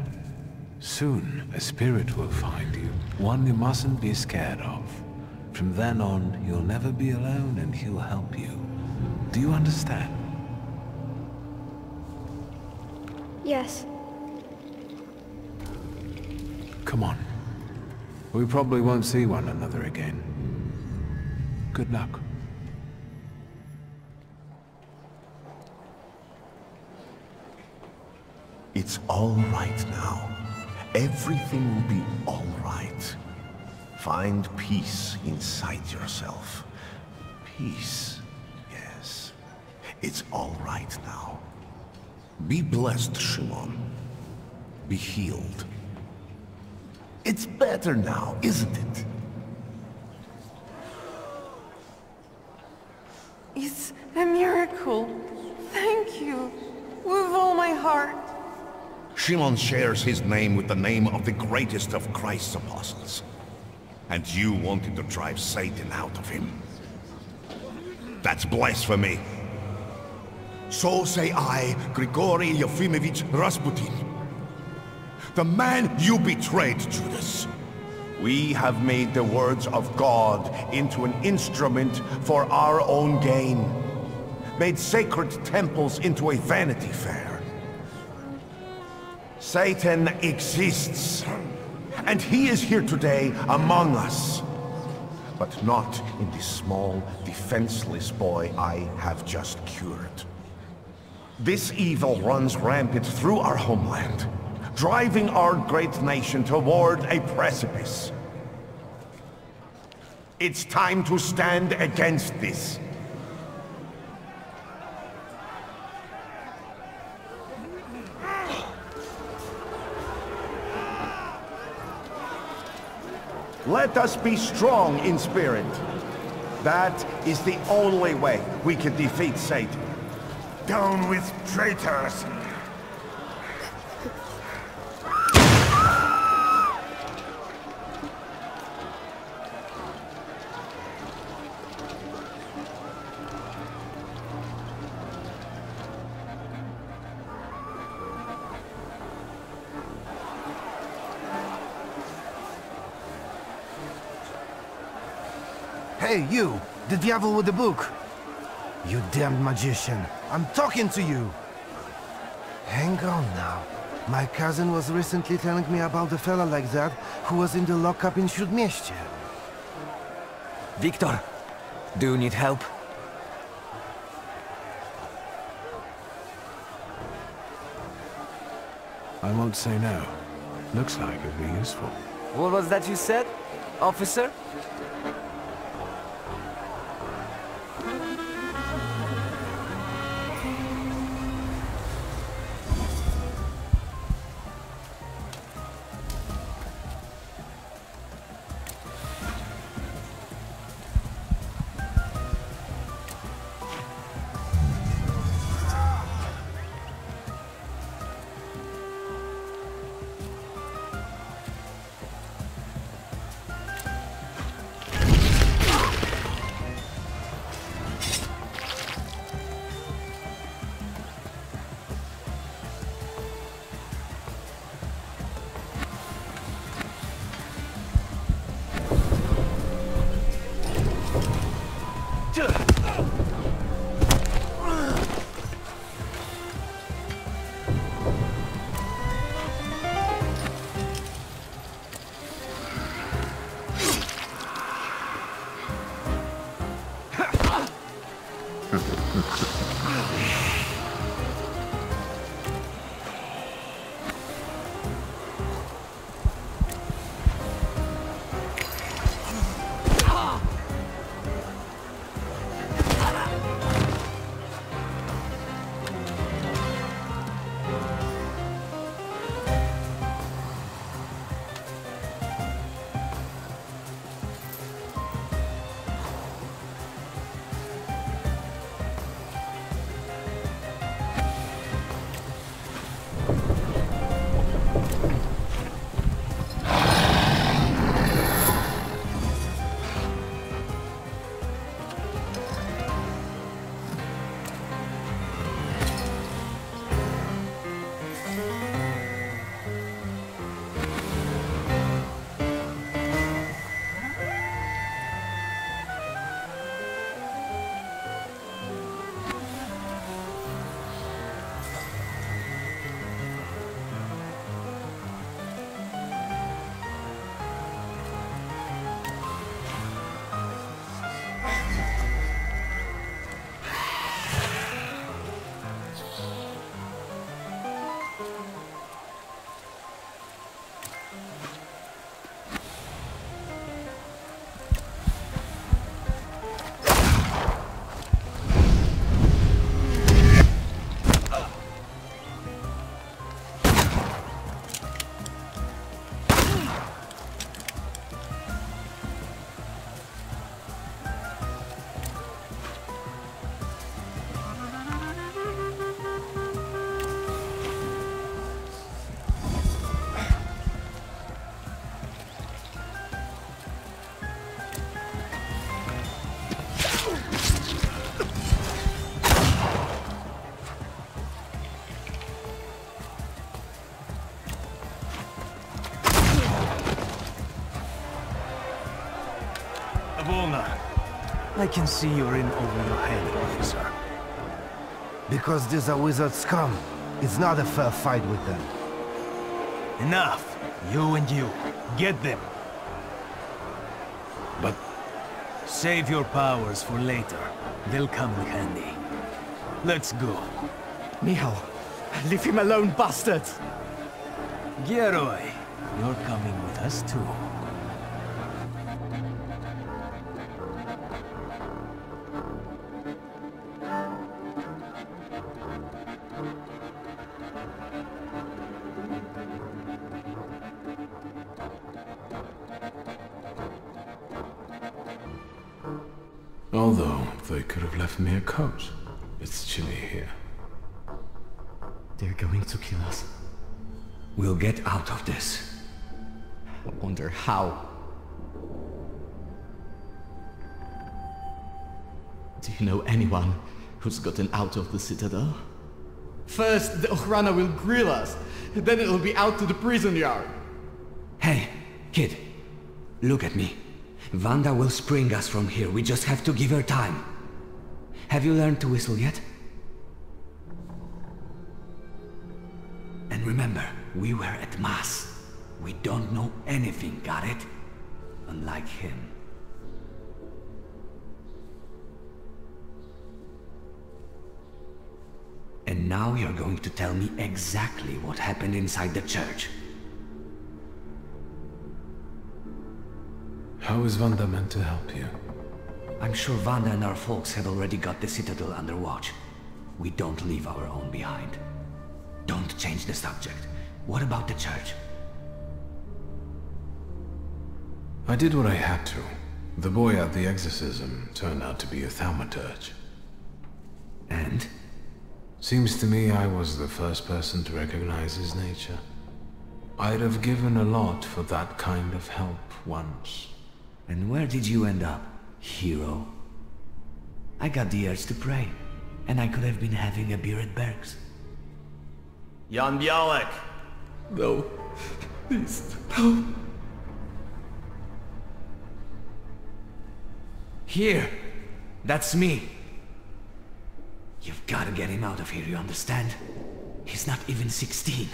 Soon, a spirit will find you, one you mustn't be scared of. From then on, you'll never be alone and he'll help you. Do you understand? Yes. Come on. We probably won't see one another again. Good luck. It's all right now. Everything will be all right. Find peace inside yourself. Peace, yes. It's all right now. Be blessed, Shimon. Be healed. It's better now, isn't it? It's a miracle. Thank you. With all my heart. Shimon shares his name with the name of the greatest of Christ's apostles. And you wanted to drive Satan out of him. That's blasphemy. So say I, Grigory Yefimovich Rasputin. The man you betrayed, Judas. We have made the words of God into an instrument for our own gain. Made sacred temples into a vanity fair. Satan exists. And he is here today among us. But not in the small, defenseless boy I have just cured. This evil runs rampant through our homeland, driving our great nation toward a precipice. It's time to stand against this. Let us be strong in spirit. That is the only way we can defeat Satan. Down with traitors! Hey, you! The devil with the book! You damned magician! I'm talking to you! Hang on now. My cousin was recently telling me about a fella like that who was in the lockup in Śródmieście. Victor, do you need help? I won't say no. Looks like it'd be useful. What was that you said, officer? Templar. I can see you're in over your head, officer. Because these are wizard scum. It's not a fair fight with them. Enough! You and you. Get them. But... Save your powers for later. They'll come in handy. Let's go. Michal, leave him alone, bastards! Geroy, you're coming with us too. Although, they could have left me a coat. It's chilly here. They're going to kill us. We'll get out of this. I wonder how. Do you know anyone who's gotten out of the Citadel? First, the Ochrana will grill us. Then it'll be out to the prison yard. Hey, kid. Look at me. Wanda will spring us from here. We just have to give her time. Have you learned to whistle yet? And remember, we were at Mass. We don't know anything, got it? Unlike him. And now you're going to tell me exactly what happened inside the church. How is Wanda meant to help you? I'm sure Wanda and our folks have already got the Citadel under watch. We don't leave our own behind. Don't change the subject. What about the church? I did what I had to. The boy at the exorcism turned out to be a thaumaturge. And? Seems to me I was the first person to recognize his nature. I'd have given a lot for that kind of help once. And where did you end up, hero? I got the urge to pray, and I could have been having a beer at Berg's. Jan Białek! No. Please, no. Here! That's me! You've got to get him out of here, you understand? He's not even 16.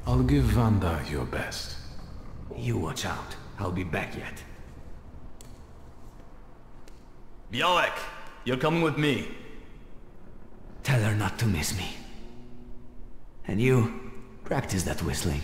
I'll give Wanda your best. You watch out. I'll be back yet. Białek! You're coming with me. Tell her not to miss me. And you, practice that whistling.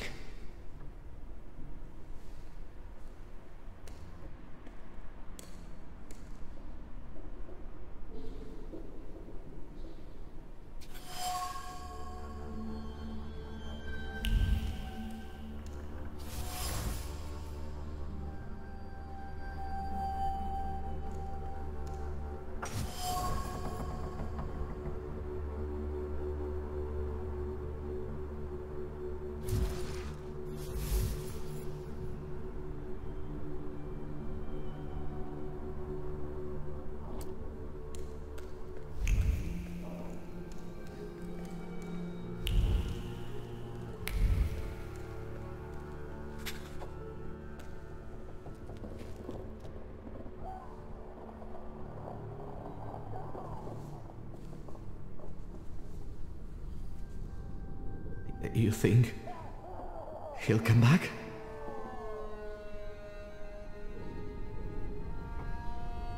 You think he'll come back?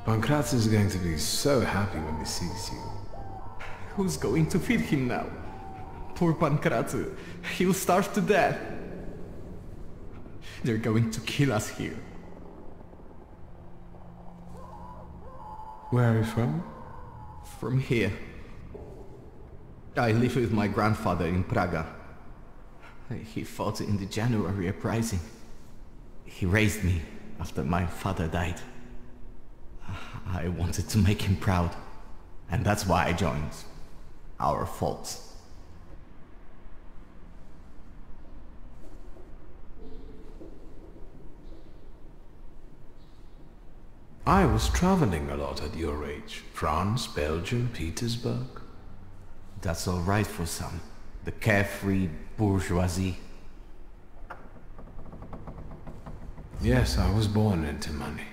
Pankratz is going to be so happy when he sees you. Who's going to feed him now? Poor Pankratz. He'll starve to death. They're going to kill us here. Where are you from? From here. I live with my grandfather in Praga. He fought in the January uprising. He raised me after my father died. I wanted to make him proud, and that's why I joined our folks. I was traveling a lot at your age. France, Belgium, Petersburg. That's all right for some. The carefree bourgeoisie. Yes, I was born into money.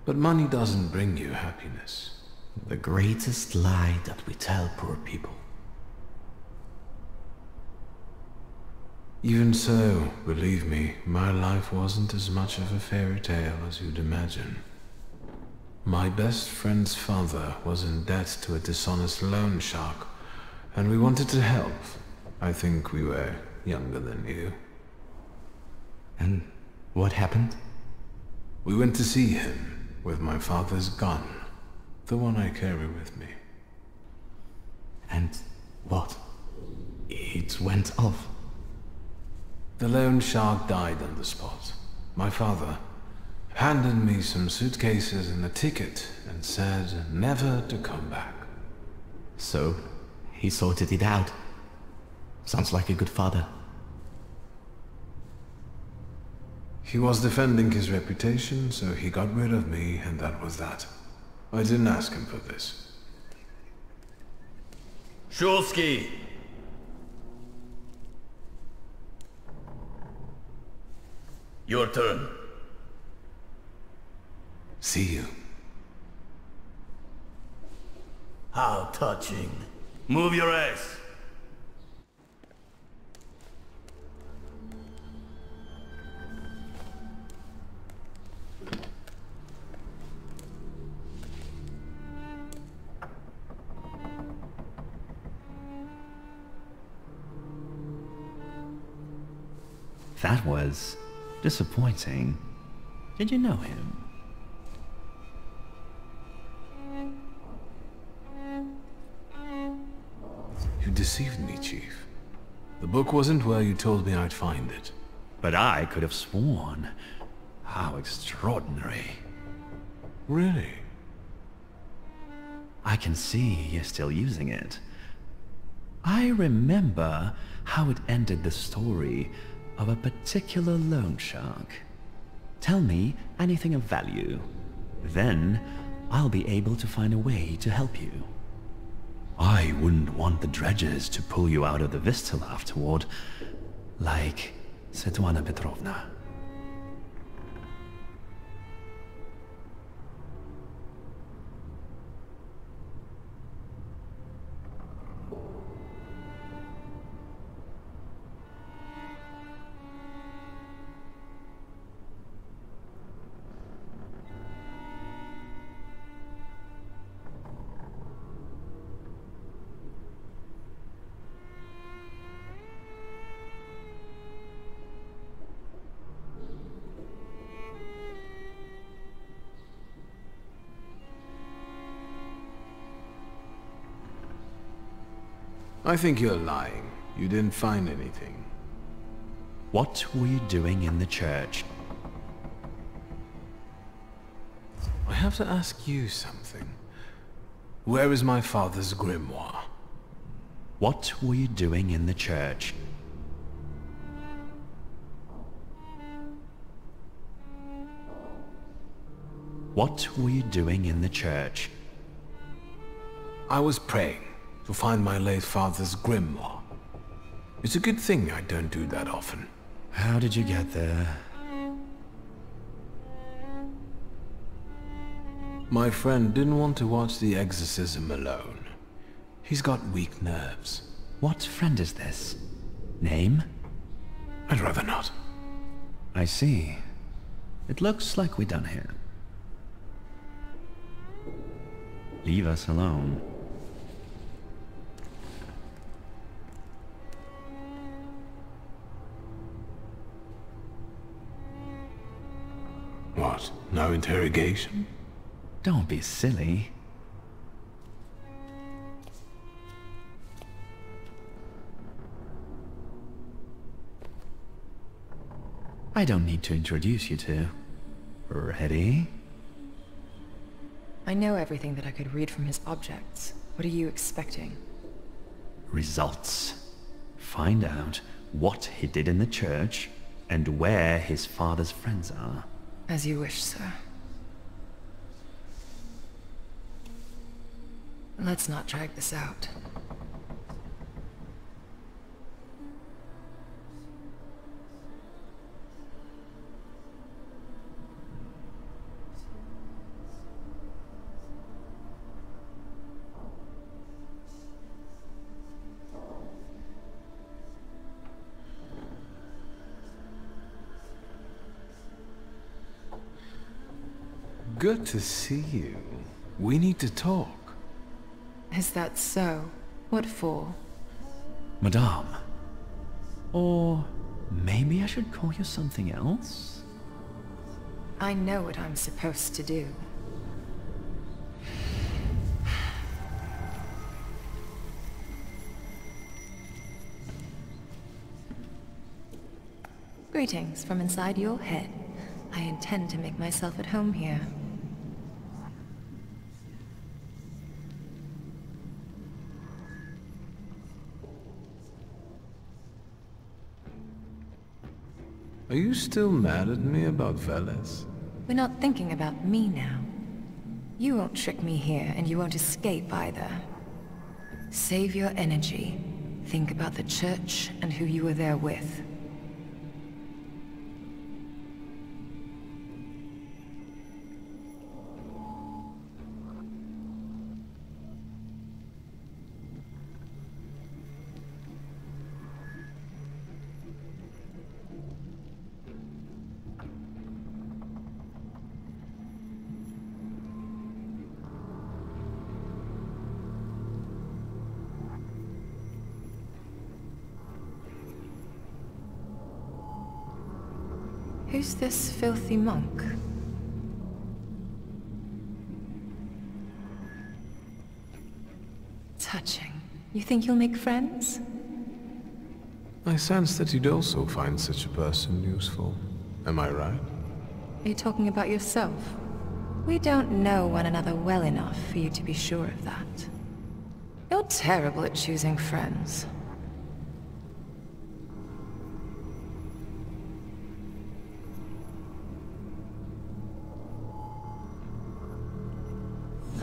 But money doesn't bring you happiness. The greatest lie that we tell poor people. Even so, believe me, my life wasn't as much of a fairy tale as you'd imagine. My best friend's father was in debt to a dishonest loan shark, and we wanted to help. I think we were younger than you. And what happened? We went to see him with my father's gun, the one I carry with me. And what? It went off. The loan shark died on the spot. My father handed me some suitcases and a ticket and said never to come back. So, he sorted it out. Sounds like a good father. He was defending his reputation, so he got rid of me, and that was that. I didn't ask him for this. Shulsky! Your turn. See you. How touching. Move your ass. That was disappointing. Did you know him? You deceived me, Chief. The book wasn't where you told me I'd find it. But I could have sworn. How extraordinary. Really? I can see you're still using it. I remember how it ended the story of a particular loan shark. Tell me anything of value. Then I'll be able to find a way to help you. I wouldn't want the dredges to pull you out of the Vistal afterward, like Svetlana Petrovna. I think you're lying. You didn't find anything. What were you doing in the church? I have to ask you something. Where is my father's grimoire? What were you doing in the church? What were you doing in the church? I was praying to find my late father's grimoire. It's a good thing I don't do that often. How did you get there? My friend didn't want to watch the exorcism alone. He's got weak nerves. What friend is this? Name? I'd rather not. I see. It looks like we're done here. Leave us alone. What? No interrogation? Don't be silly. I don't need to introduce you to. Ready? I know everything that I could read from his objects. What are you expecting? Results. Find out what he did in the church and where his father's friends are. As you wish, sir. Let's not drag this out. Good to see you. We need to talk. Is that so? What for? Madame. Or maybe I should call you something else? I know what I'm supposed to do. Greetings from inside your head. I intend to make myself at home here. Are you still mad at me about Veles? We're not thinking about me now. You won't trick me here, and you won't escape either. Save your energy. Think about the church and who you were there with. Who's this filthy monk? Touching. You think you'll make friends? I sense that you'd also find such a person useful. Am I right? Are you talking about yourself? We don't know one another well enough for you to be sure of that. You're terrible at choosing friends.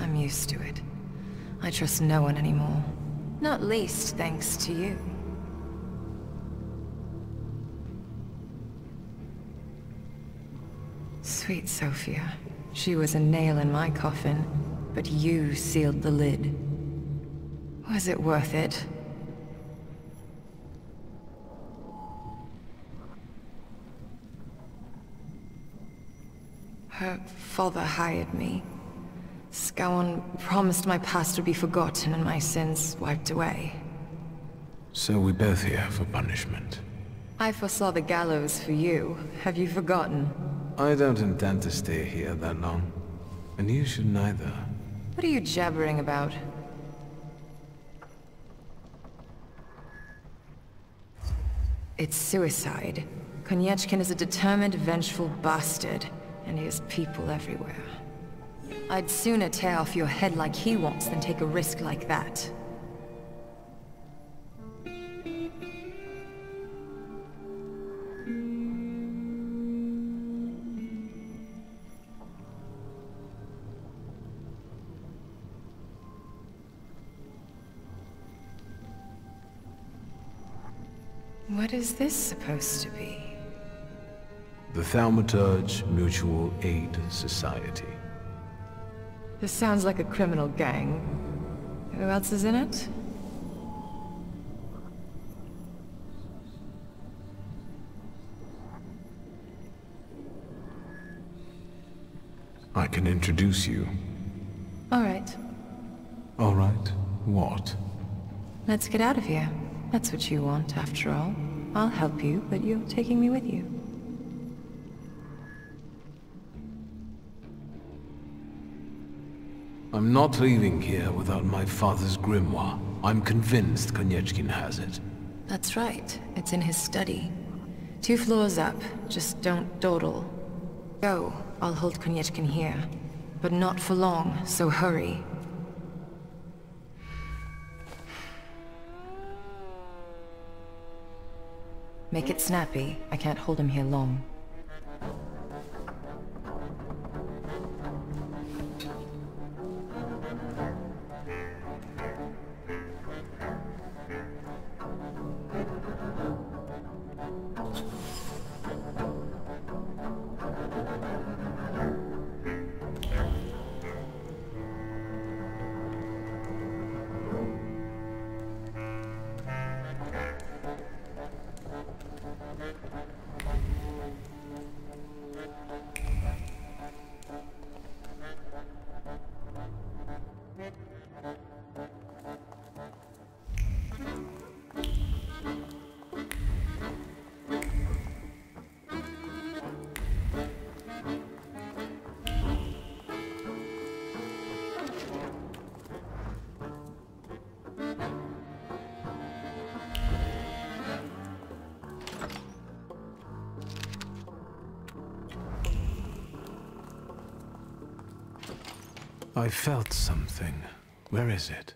I'm used to it. I trust no one anymore. Not least thanks to you. Sweet Sophia. She was a nail in my coffin, but you sealed the lid. Was it worth it? Her father hired me. Scowan promised my past would be forgotten and my sins wiped away. So we're both here for punishment. I foresaw the gallows for you. Have you forgotten? I don't intend to stay here that long. And you should neither. What are you jabbering about? It's suicide. Konieczkin is a determined, vengeful bastard, and he has people everywhere. I'd sooner tear off your head like he wants than take a risk like that. What is this supposed to be? The Thaumaturge Mutual Aid Society. This sounds like a criminal gang. Who else is in it? I can introduce you. All right. All right. What? Let's get out of here. That's what you want, after all. I'll help you, but you're taking me with you. I'm not leaving here without my father's grimoire. I'm convinced Konieczkin has it. That's right. It's in his study. 2 floors up. Just don't dawdle. Go. I'll hold Konieczkin here. But not for long, so hurry. Make it snappy. I can't hold him here long. I felt something. Where is it?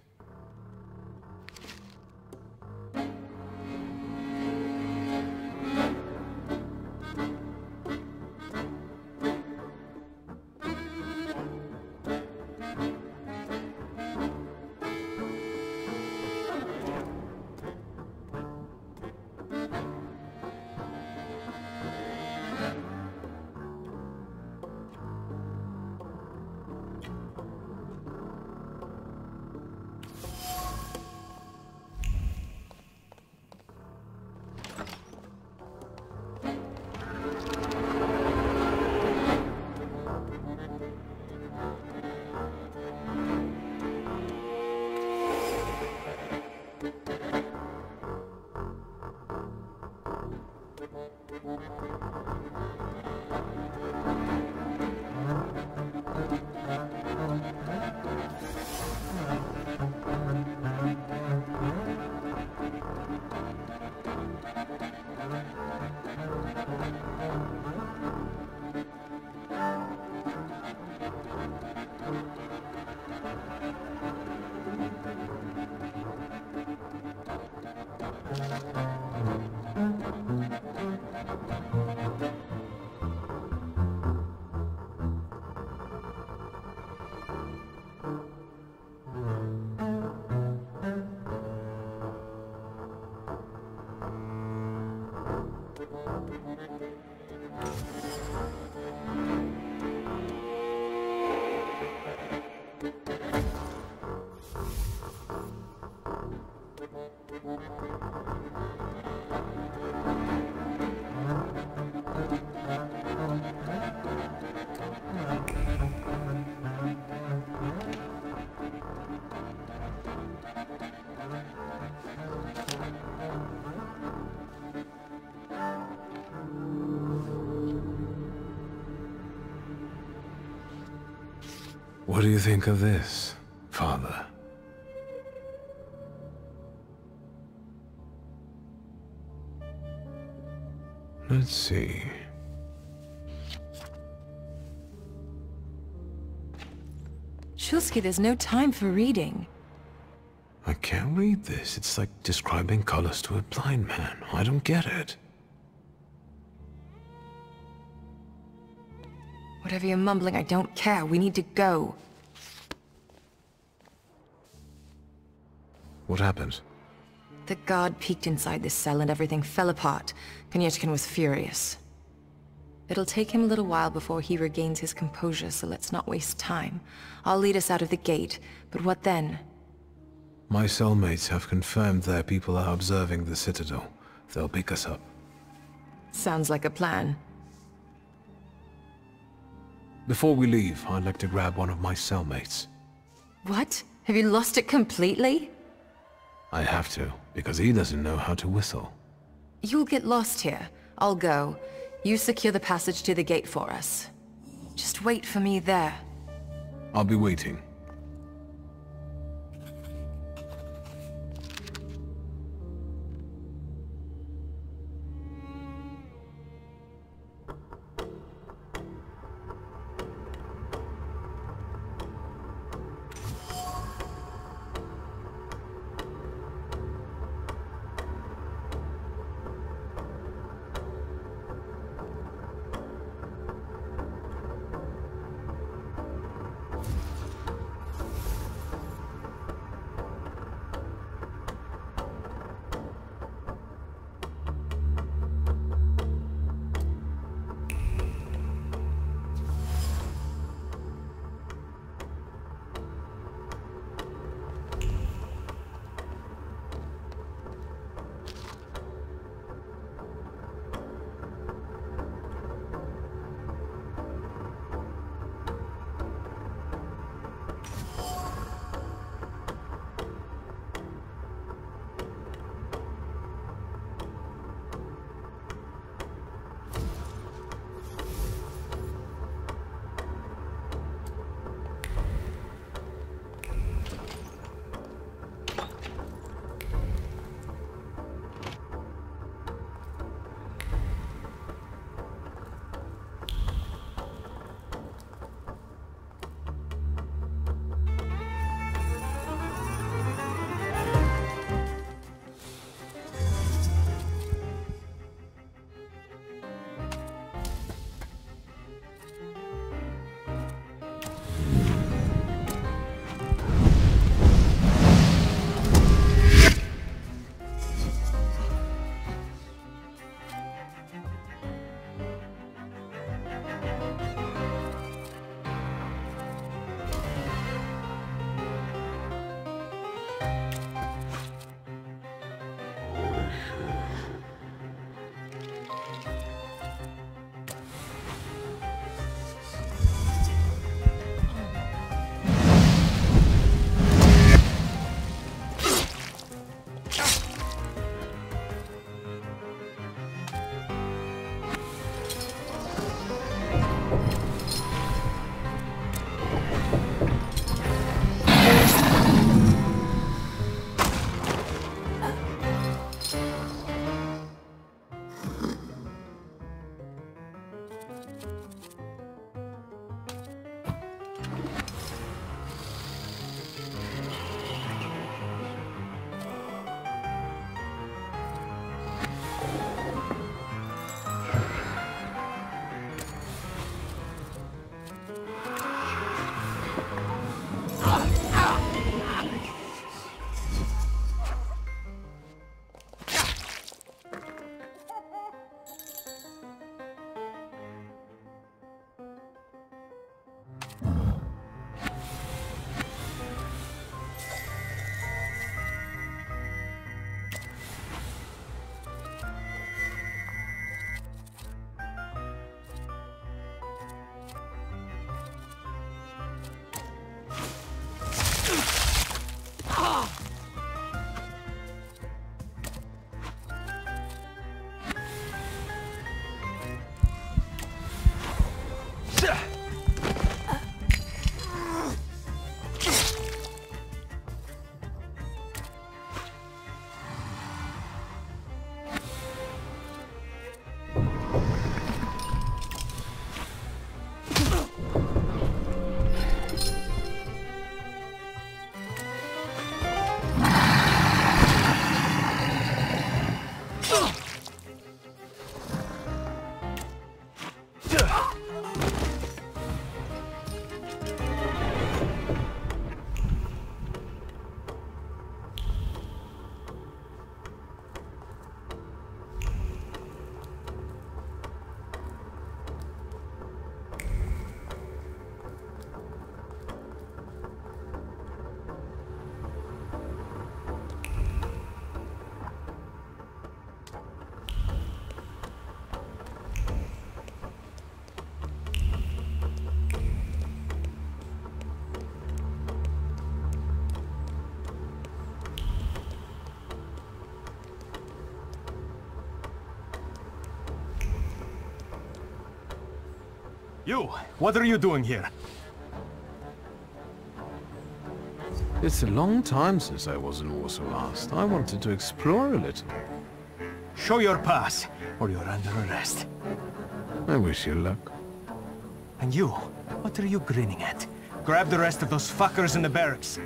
What do you think of this, Father? Let's see. Shulsky, there's no time for reading. I can't read this. It's like describing colors to a blind man. I don't get it. Whatever you're mumbling, I don't care. We need to go. What happened? The guard peeked inside this cell and everything fell apart. Konieczkin was furious. It'll take him a little while before he regains his composure, so let's not waste time. I'll lead us out of the gate, but what then? My cellmates have confirmed their people are observing the Citadel. They'll pick us up. Sounds like a plan. Before we leave, I'd like to grab one of my cellmates. What? Have you lost it completely? I have to, because he doesn't know how to whistle. You'll get lost here. I'll go. You secure the passage to the gate for us. Just wait for me there. I'll be waiting. You, what are you doing here? It's a long time since I was in Warsaw last. I wanted to explore a little. Show your pass, or you're under arrest. I wish you luck. And you, what are you grinning at? Grab the rest of those fuckers in the barracks.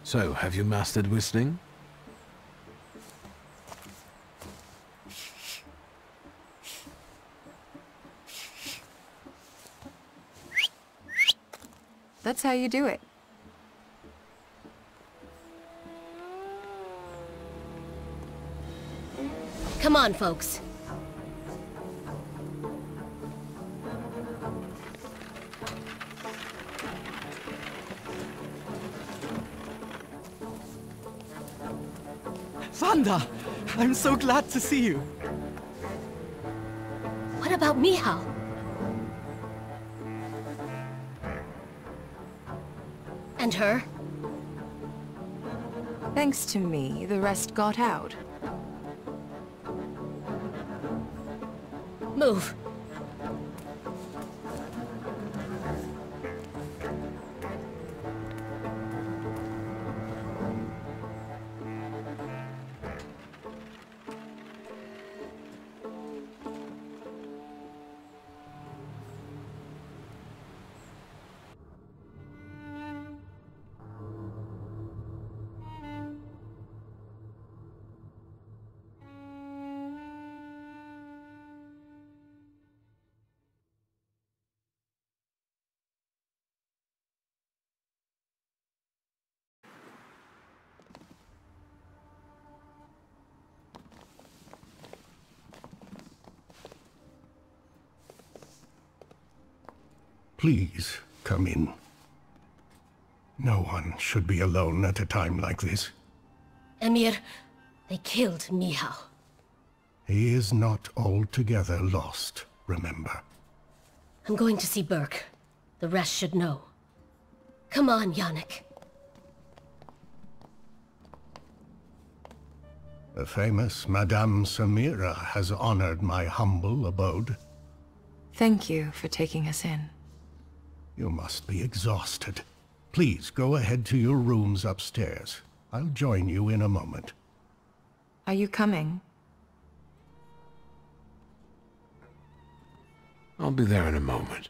So, have you mastered whistling? That's how you do it. Come on, folks. Wanda! I'm so glad to see you. What about Michal? And her? Thanks to me, the rest got out. Move. Please, come in. No one should be alone at a time like this. Emir, they killed Mihal. He is not altogether lost, remember. I'm going to see Burke. The rest should know. Come on, Yannick. The famous Madame Samira has honored my humble abode. Thank you for taking us in. You must be exhausted. Please go ahead to your rooms upstairs. I'll join you in a moment. Are you coming? I'll be there in a moment.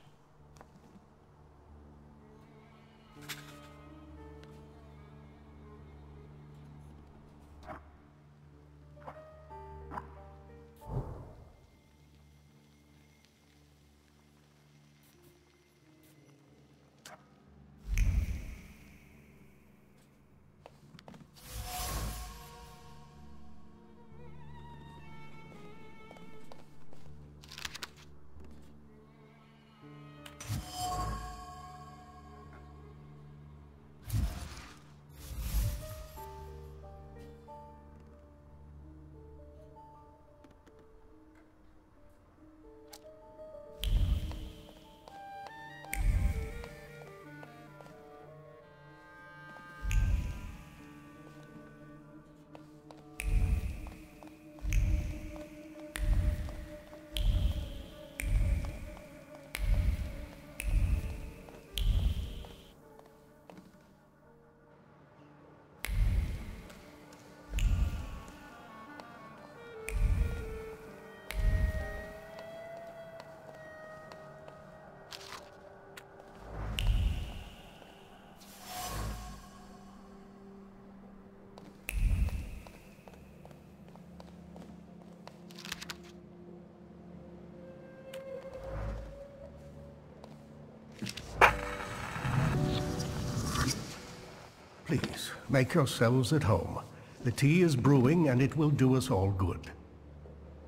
Please, make yourselves at home. The tea is brewing and it will do us all good.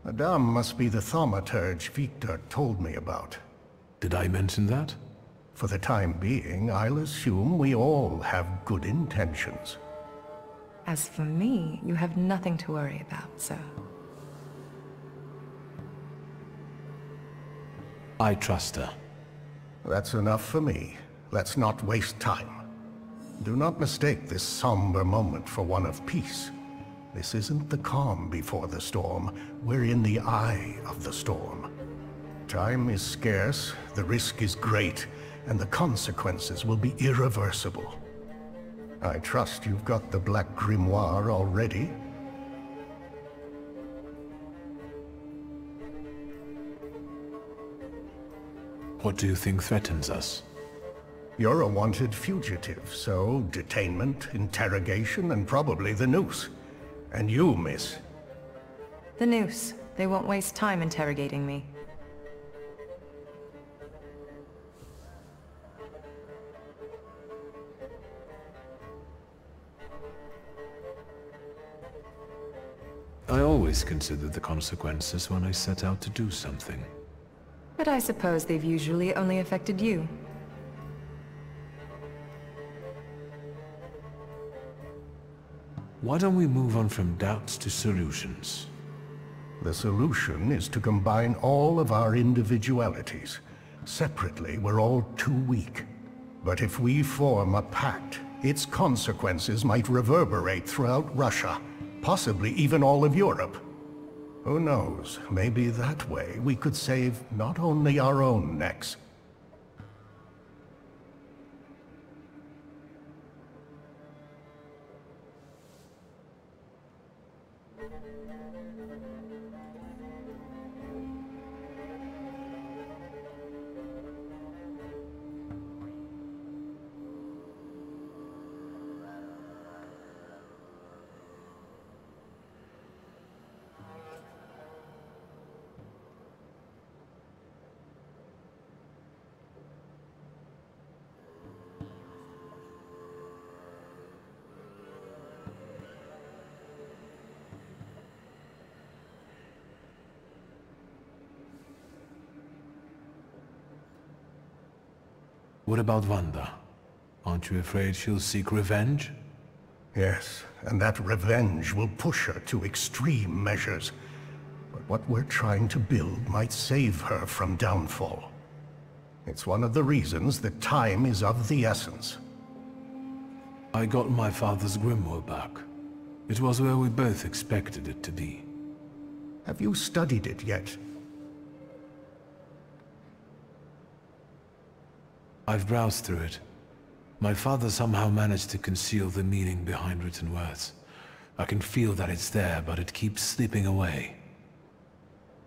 Madame must be the thaumaturge Victor told me about. Did I mention that? For the time being, I'll assume we all have good intentions. As for me, you have nothing to worry about, sir. I trust her. That's enough for me. Let's not waste time. Do not mistake this somber moment for one of peace. This isn't the calm before the storm. We're in the eye of the storm. Time is scarce, the risk is great, and the consequences will be irreversible. I trust you've got the Black Grimoire already. What do you think threatens us? You're a wanted fugitive, so detainment, interrogation, and probably the noose. And you, miss. The noose. They won't waste time interrogating me. I always consider the consequences when I set out to do something. But I suppose they've usually only affected you. Why don't we move on from doubts to solutions? The solution is to combine all of our individualities. Separately, we're all too weak. But if we form a pact, its consequences might reverberate throughout Russia, possibly even all of Europe. Who knows, maybe that way we could save not only our own necks. What about Wanda? Aren't you afraid she'll seek revenge? Yes, and that revenge will push her to extreme measures. But what we're trying to build might save her from downfall. It's one of the reasons that time is of the essence. I got my father's grimoire back. It was where we both expected it to be. Have you studied it yet? I've browsed through it. My father somehow managed to conceal the meaning behind written words. I can feel that it's there, but it keeps slipping away.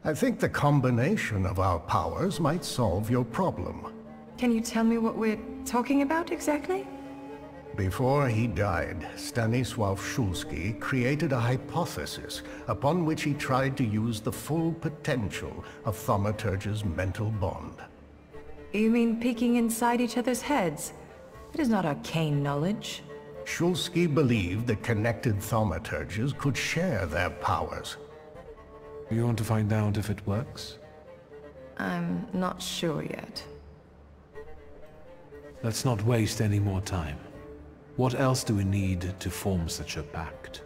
I think the combination of our powers might solve your problem. Can you tell me what we're talking about exactly? Before he died, Stanisław Szulski created a hypothesis upon which he tried to use the full potential of Thaumaturge's mental bond. You mean peeking inside each other's heads? It is not arcane knowledge. Szulski believed that connected thaumaturges could share their powers. You want to find out if it works? I'm not sure yet. Let's not waste any more time. What else do we need to form such a pact?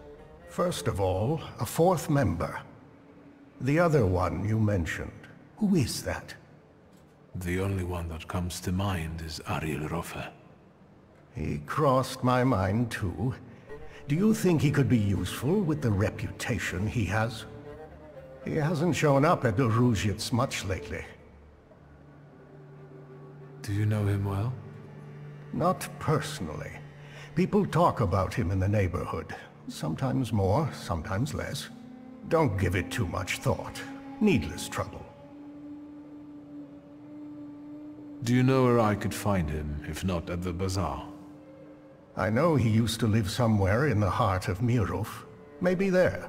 First of all, a fourth member. The other one you mentioned. Who is that? The only one that comes to mind is Ariel Rofe. He crossed my mind too. Do you think he could be useful with the reputation he has? He hasn't shown up at the Różiec much lately. Do you know him well? Not personally. People talk about him in the neighborhood. Sometimes more, sometimes less. Don't give it too much thought. Needless trouble. Do you know where I could find him, if not at the bazaar? I know he used to live somewhere in the heart of Mirów. Maybe there.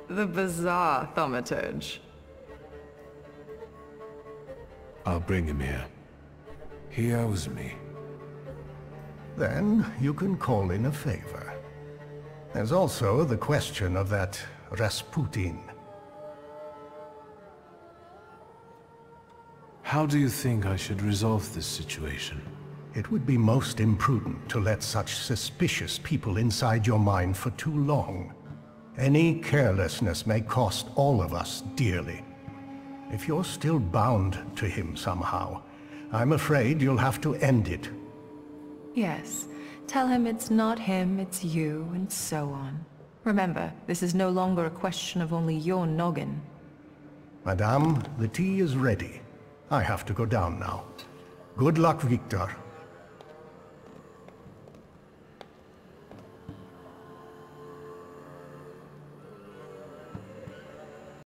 The bazaar, Thaumaturge. I'll bring him here. He owes me. Then you can call in a favor. There's also the question of that Rasputin. How do you think I should resolve this situation? It would be most imprudent to let such suspicious people inside your mind for too long. Any carelessness may cost all of us dearly. If you're still bound to him somehow, I'm afraid you'll have to end it. Yes. Tell him it's not him, it's you, and so on. Remember, this is no longer a question of only your noggin. Madame, the tea is ready. I have to go down now. Good luck, Victor.